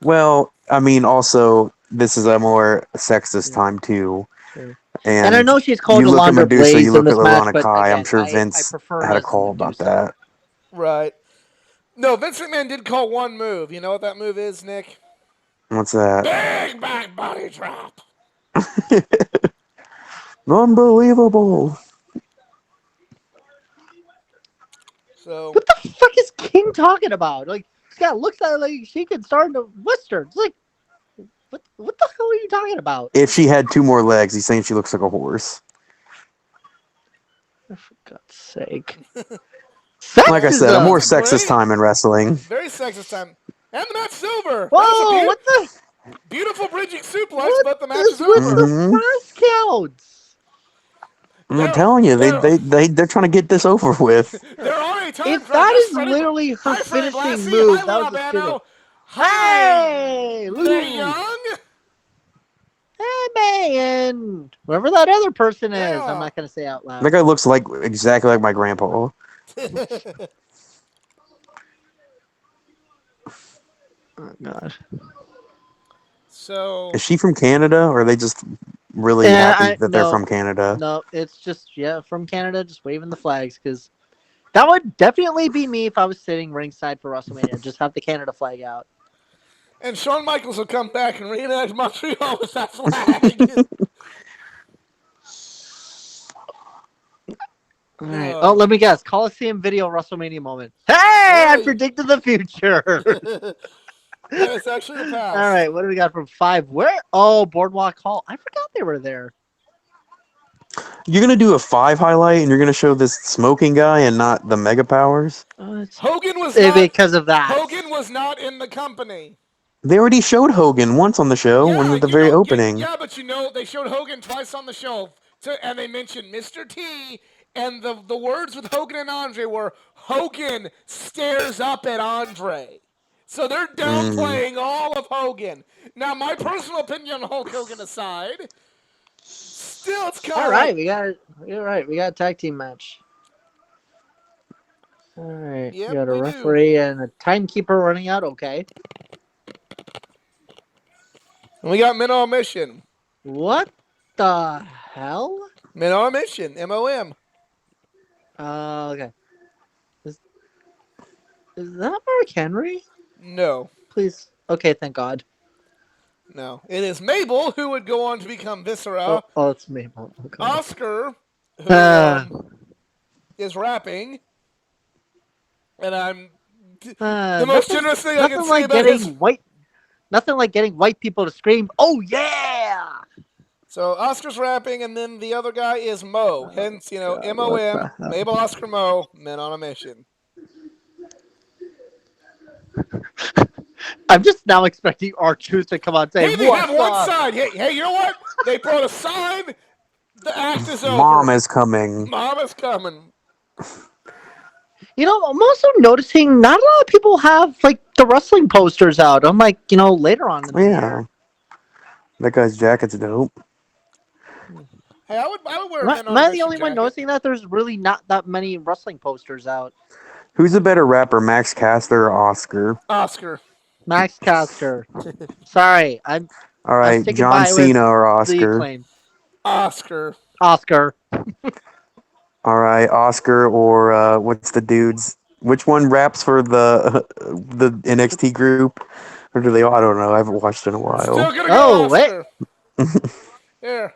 Well, I mean, also this is a more sexist time too, Sure. And I and know she's called you look at Alundra Medusa, you Blaze in look at this match, Leilani but Kai. I'm again, sure I Vince prefer her had a as call about Medusa. that. right. No, Vince McMahon did call one move. You know what that move is, Nick? What's that? Big back body drop. Unbelievable. So What the fuck is King talking about? Like, yeah, looks like she could start in a western. It's like, what the hell are you talking about? If she had 2 more legs, he's saying she looks like a horse. For God's sake. Like I said, a more Sexism! sexist time in wrestling. very sexist time. And the match is over. That Whoa, was what the? a beautiful bridging suplex, What but the match is is with over. the Hmm fast counts? I'm They're telling you, they're they're trying to get this over with. they're on a time If crunch. that That's is Freddie. literally her Hi, Freddie finishing Blassie. move, Hi, that Lou was just stupid. Albano. Hi, Hey, the Lou! Young. Hey, man! Whoever that other person is, I'm Yeah. not going to say out That loud. guy looks like exactly like my grandpa. Oh, God. So Is she from Canada, or are they just really Yeah, happy that they're no, from Canada? no, it's just, yeah, from Canada, just waving the flags, because that would definitely be me if I was sitting ringside for WrestleMania. Just have the Canada flag out. and Shawn Michaels will come back and reenact Montreal with that flag. All right. Oh, let me guess. Coliseum video WrestleMania moment. Hey, I Hey. predicted the future. That is actually the past. All right. What do we got from 5? Where? Oh, Boardwalk Hall. I forgot they were there. You're gonna do a 5 highlight, and you're gonna show this smoking guy and not the Mega Powers. Hogan was not Because of that. Hogan was not in the company. They already showed Hogan once on the show when at the very opening. Yeah, but they showed Hogan twice on the show, and they mentioned Mr. T, and the words with Hogan and Andre were Hogan stares up at Andre. So they're downplaying all of Hogan. Now, my personal opinion on Hulk Hogan aside, still it's kind of All right, you're right. We got a tag team match. All right, Yep, we got a we do. referee and a timekeeper running out. Okay. And we got men on mission. What the hell? Men on mission. MOM. Okay. Is that Mark Henry? No, Please. Okay, thank God. no. It is Mabel who would go on to become Viscera. Oh, it's me. Oh, God. Oscar, who Uh, is rapping, and I'm the most nothing. generous thing I can Nothing say like about his. getting white. Nothing like getting white people to scream, "Oh yeah!" So Oscar's rapping, and then the other guy is Mo. Hence, God, what MOM, the hell? Mabel Oscar Mo, Men on a Mission. I'm just now expecting our truth to come out and say, Hey, they have "What's one up?" side. Hey, you know what? They brought a sign. The act is Mom over. is coming. Mom is coming. You know, I'm also noticing not a lot of people have like the wrestling posters out. I'm like, later on in the Yeah, year. that guy's jacket's dope. Hey, I would wear Am a I, Men am on a I the Mission only one jacket. noticing that there's really not that many wrestling posters out? Who's a better rapper, Max Caster or Oscar? Oscar. Max Caster. Sorry, All I'm right, sticking John by with Cena or the Oscar? acclaim. Oscar. Oscar. All right, Oscar or what's the dude's? Which one raps for the the NXT group? Or do they all? I don't know. I haven't watched in a while. Still gonna go Oh, wait. Oscar. Here.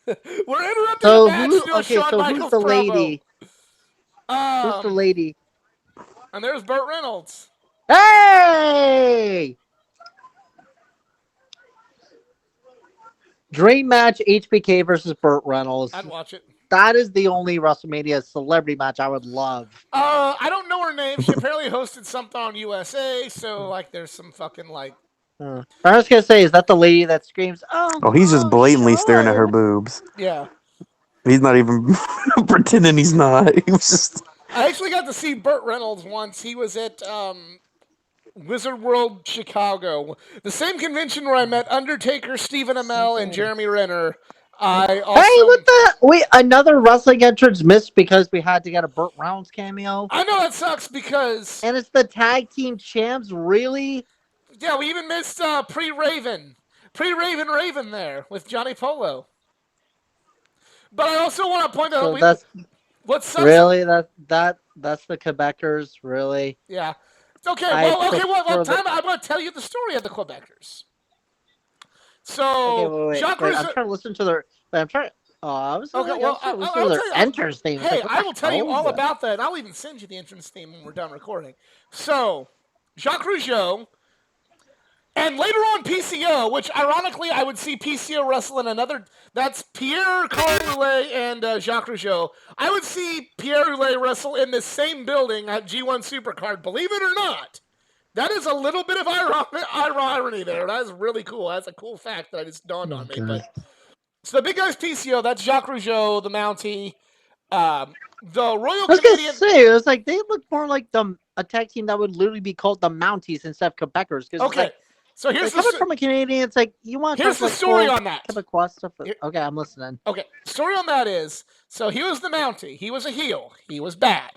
We're interrupting a So match who? to do a Okay, Shawn so who's Michaels the promo. lady? Who's the Um, lady? and there's Burt Reynolds. Hey! Dream match: HBK versus Burt Reynolds. I'd watch it. That is the only WrestleMania celebrity match I would love. I don't know her name. She apparently hosted something on USA, so like, there's some fucking like, I was gonna say, is that the lady that screams, "Oh, Oh, he's just oh, blatantly staring at her Sean"? boobs. yeah. He's not even pretending he's not. He was just. I actually got to see Burt Reynolds once. He was at Wizard World Chicago, the same convention where I met Undertaker, Stephen Amell, and Jeremy Renner. I Hey, also, what the? Wait, another wrestling entrance missed because we had to get a Burt Reynolds cameo, I know that sucks because and it's the tag team champs. Really? yeah, we even missed pre-Raven there with Johnny Polo. But I also want to point out So that's what sucks. really that's the Quebecers. Really? Yeah, it's okay. I Okay. Well, prefer the. time. I want to tell you the story of the Quebecers. Okay, So wait. Jacques Rougeau. I'm trying to listen to their. Wait, I'm trying. Oh, Okay, I well, was trying to listen to I'll their tell you. entrance theme. It's Hey, like, what I the will tell you hell is all that? about that. I'll even send you the entrance theme when we're done recording. So, Jacques Rougeau, and later on PCO, which ironically I would see PCO wrestle in another. That's Pierre Carl Roulet and Jacques Rougeau. I would see Pierre Roulet wrestle in the same building at G1 Supercard. Believe it or not. That is a little bit of irony there. That is really cool. That's a cool fact that just dawned Oh on me. god. But so the big guy's PCO. That's Jacques Rougeau, the Mountie. The Royal I was gonna Canadian. say, it was like they look more like a tag team that would literally be called the Mounties instead of Quebecers. Because Okay, so it's like coming from a Canadian, it's like you want to here's talk the like story cool on that. Quebecois stuff. Here- Okay, I'm listening. okay, story on that is so he was the Mountie. He was a heel. He was bad.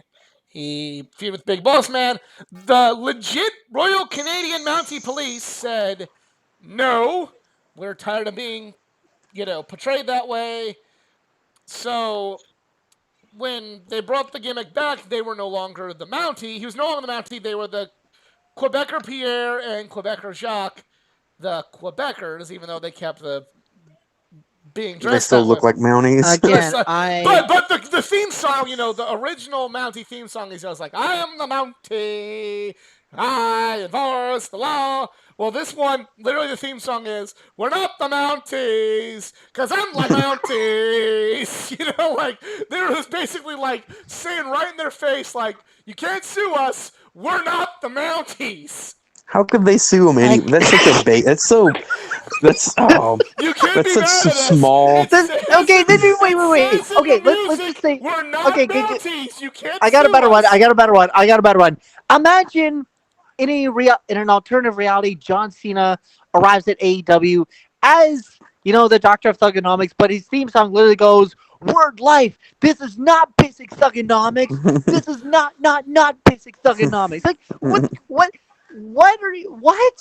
He feuded with Big Boss Man. The legit Royal Canadian Mountie Police said, "No, we're tired of being, portrayed that way." So when they brought the gimmick back, they were no longer the Mountie. He was no longer the Mountie. They were the Quebecer Pierre and Quebecer Jacques, the Quebecers, even though they kept the being They dressed still that way. look like Mounties. Again, But the theme song, the original Mountie theme song is just like, I am the Mountie, I enforce the law. Well, this one, literally the theme song is, we're not the Mounties, because I'm the Mounties. Like, they're just basically like saying right in their face, like, you can't sue us, we're not the Mounties. How could they sue him? That's such a bait. That's so. That's You can't That's be such mad a at us. small. Okay, then wait. It says in Okay, the let's just music, say. we're not Okay, Mounties. You can't I got a sue better one. us. I got a better one. Imagine in an alternative reality, John Cena arrives at AEW as the Doctor of Thugonomics, but his theme song literally goes, "Word life. This is not basic thugonomics. This is not basic thugonomics." Like what are you? What?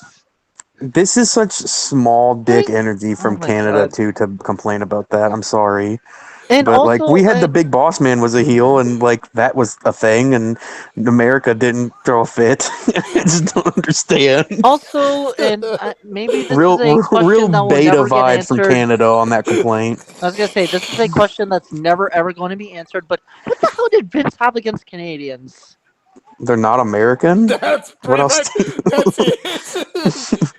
This is such small dick Like, energy oh from my Canada god. too to complain about that. I'm sorry. And But like also, we had the big boss man was a heel, and like that was a thing, and America didn't throw a fit. I just don't understand. maybe this is Real, a real question that will beta never get vibes from answered. Canada on that complaint. I was gonna say this is a question that's never ever going to be answered. But what the hell did Vince have against Canadians? They're not American. That's What pretty else? much that's it.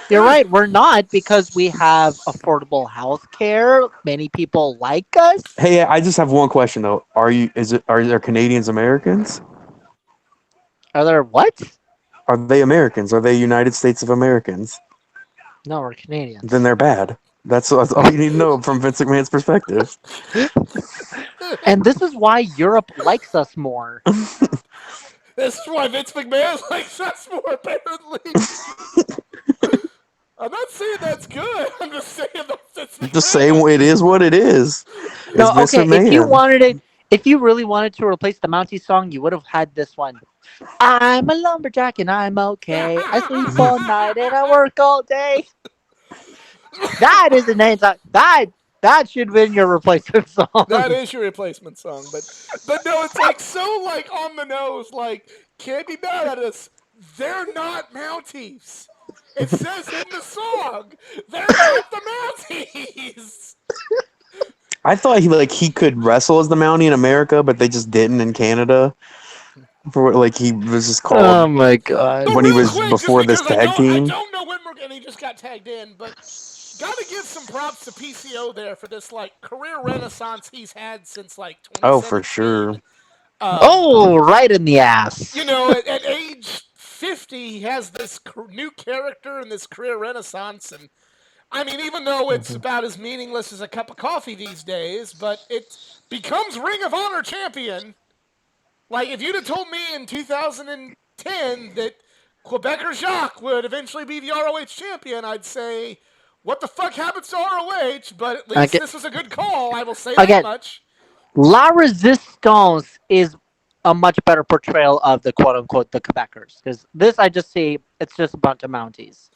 You're right, we're not because we have affordable health care. Many people like us. Hey, I just have one question though. Are you? Is it? Are there Canadians Americans? Are there what? Are they Americans? Are they United States of Americans? No, we're Then Canadians. they're bad. That's all you need to know from Vince McMahon's perspective. And this is why Europe likes us more. This is why Vince McMahon likes us more, apparently. I'm not saying that's good. I'm just saying that's Vince Just saying, McMahon. it is what it is. It's No, Vince okay, if you McMahon. wanted it, if you really wanted to replace the Mountie song, you would have had this one. I'm a lumberjack and I'm okay. I sleep all night and I work all day. That is the name song. That should have been your replacement That song. is your replacement song, but no, it's like so like on the nose. Like can't be mad at us. They're not Mounties. It says in the song, they're not the Mounties. I thought he could wrestle as the Mountie in America, but they just didn't in Canada. For like he was just Oh called my god. But when he real was quick, just before this because tag I team. don't know when we're and he just got tagged in, but gotta give some props to PCO there for this like career renaissance he's had since like Oh, for 2017. sure. Oh, right in the ass. You know, at age 50, he has this new character and this career renaissance. And I mean, even though it's about as meaningless as a cup of coffee these days, but it becomes Ring of Honor champion. Like, if you'd have told me in 2010 that Quebecer Jacques would eventually be the ROH champion, I'd say, what the fuck happens to ROH? But at least Again, this was a good call. I will say that again, much. La Resistance is a much better portrayal of the quote unquote the Quebecers. Because this I just see it's just a bunch of Mounties.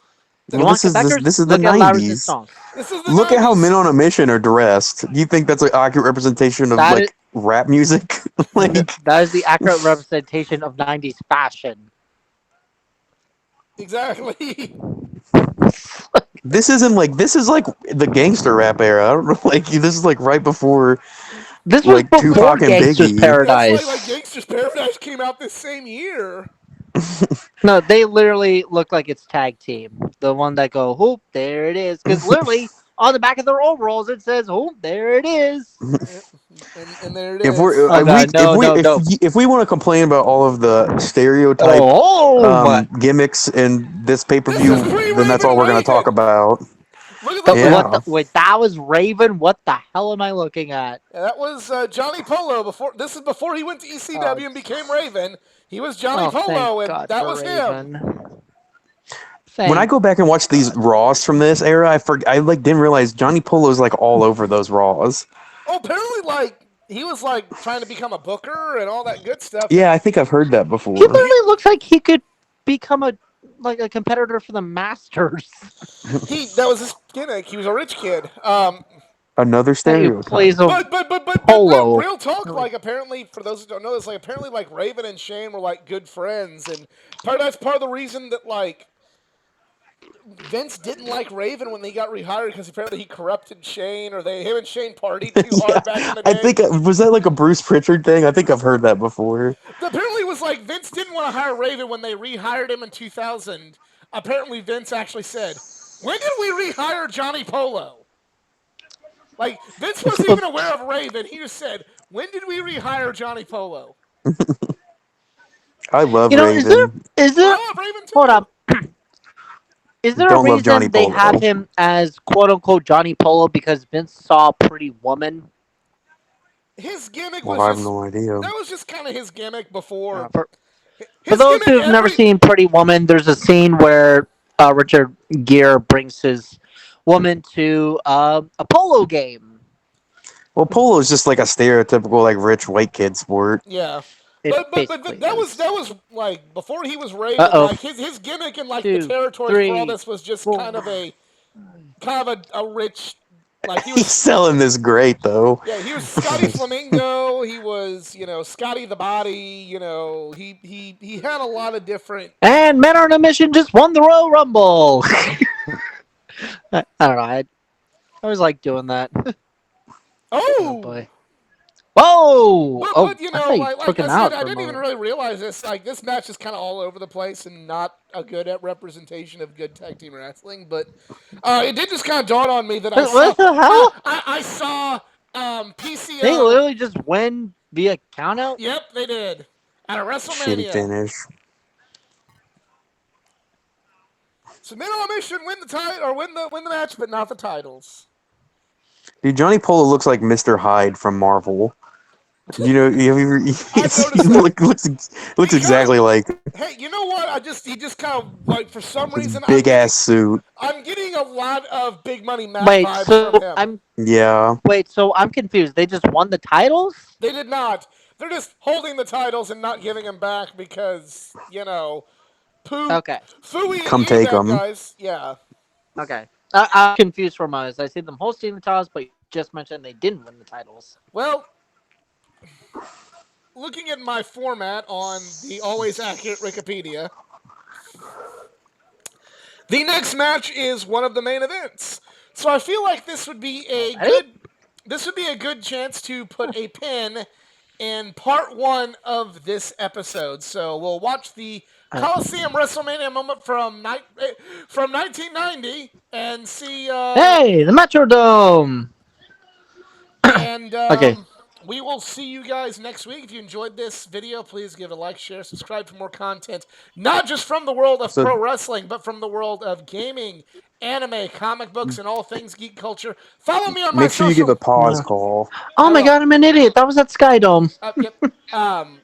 You Well, want Quebecers? this is the Look at La '90s. Resistance. This is the Look at how Men 90s. on a Mission are dressed. Do you think that's an accurate representation of That is like rap music? Like that is the accurate representation of '90s fashion. Exactly. this is like the gangster rap era. I don't know, like this is like right before This was like before Tupac and Gangster's Biggie. That's like Paradise. Gangster's Paradise came out this same year. No, they literally look like it's tag team. The one that go, whoop, there it is. Because literally on the back of their overalls it says, whoop, there it is. Yep. And there it If is. Oh god, no, no, no. if we want to complain about all of the stereotype Oh my! gimmicks in this pay per This is view, then that's pre-Raven all we're going to talk Wagon. about. Look at What Yeah. the? Wait, that was Raven. What the hell am I looking at? that was Johnny Polo before. This is before he went to Oh, ECW and became Raven. He was Johnny oh, thank Polo, and God that for was him. Raven. When I Thank go back and watch these God. Raws from this era, I like didn't realize Johnny Polo's like all over those Raws. Oh, apparently, like he was like trying to become a booker and all that good stuff. And Yeah, I think I've heard that He before. literally looks like he could become a competitor for the Masters. he that was his gimmick. He was a rich kid. Another He stereotype. plays a But no, polo. real talk. Like apparently, for those who don't know this, like apparently, like Raven and Shane were like good friends, and that's part of the reason that like Vince didn't like Raven when they got rehired because apparently he corrupted Shane, or him and Shane partied too Yeah, hard back in the I day. think was that like a Bruce Pritchard thing? I think I've heard that before. Apparently, it was like Vince didn't want to hire Raven when they rehired him in 2000. Apparently, Vince actually said, "When did we rehire Johnny Polo?" Like Vince wasn't even aware of Raven. He just said, "When did we rehire Johnny Polo?" I love You know, Raven. is there I love Raven hold too. up? Is there a Don't love Johnny reason they have Polo. him as quote unquote Johnny Polo because Vince saw Pretty Woman? His gimmick Well, was I have just no idea. that was just kind of his gimmick before. For His those gimmick who've never every seen Pretty Woman, there's a scene where Richard Gere brings his woman to a polo game. Well, polo is just like a stereotypical like rich white kid sport. yeah. It But basically that is. was like before he was Uh Raven. oh. Like his gimmick and like the Two, territories for all three, this was just four. kind of a rich Like he He's was, selling this great though. yeah, he was Scotty Flamingo. He was, Scotty the Body. He had a lot of different. And Men on a Mission just won the Royal Rumble. I don't know. I always like doing that. Oh Oh, boy. Whoa! but Oh, you I know, thought you like took I him said, out I for a didn't even moment. really realize this. Like this match is kind of all over the place and not a good representation of good tag team wrestling. But it did just kind of dawn on me that I saw What the hell? I saw They PCO. literally just win via countout? Yep, they did at a Shitty WrestleMania. finish. So men on a mission win the title or win the match, but not the titles. Dude, Johnny Polo looks like Mr. Hyde from Marvel. You know, I've he noticed that. looks He kind of. exactly like Hey, you know what? He just kind of like for some his reason big ass suit. I'm getting a lot of Big Money Matt Wait, vibes from so him. I'm Yeah, confused. They just won the titles? They did not. They're just holding the titles and not giving them back because Poo, Okay. Fooey and come Yi take bad them. guys. Yeah. Okay. I'm confused for a moment. I see them hosting the titles, but you just mentioned they didn't win the titles. Well, looking at my format on the always accurate Wikipedia, the next match is one of the main events. So I feel like Already? this would be a good chance to put a pin in part one of this episode. So we'll watch the Coliseum WrestleMania moment from 1990 and see Hey, the Metrodome! and Okay. we will see you guys next week. If you enjoyed this video, please give it a like, share, subscribe for more content, not just from the world of So pro wrestling, but from the world of gaming, anime, comic books, and all things geek culture. Follow me on my make sure you give social. a pause call. Oh I my will. god, I'm an idiot. That was at Skydome. Yep. Um,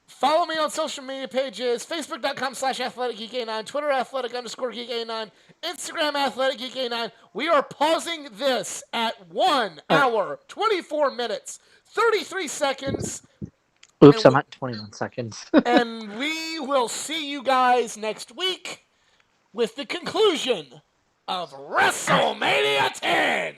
Follow me on social media pages, facebook.com/athleticgeek89, Twitter athletic_geek89, Instagram athleticgeek89. We are pausing this at 1 All right. hour, 24 minutes, 33 seconds, Oops, and I'm we, at 21 seconds. and we will see you guys next week with the conclusion of WrestleMania 10.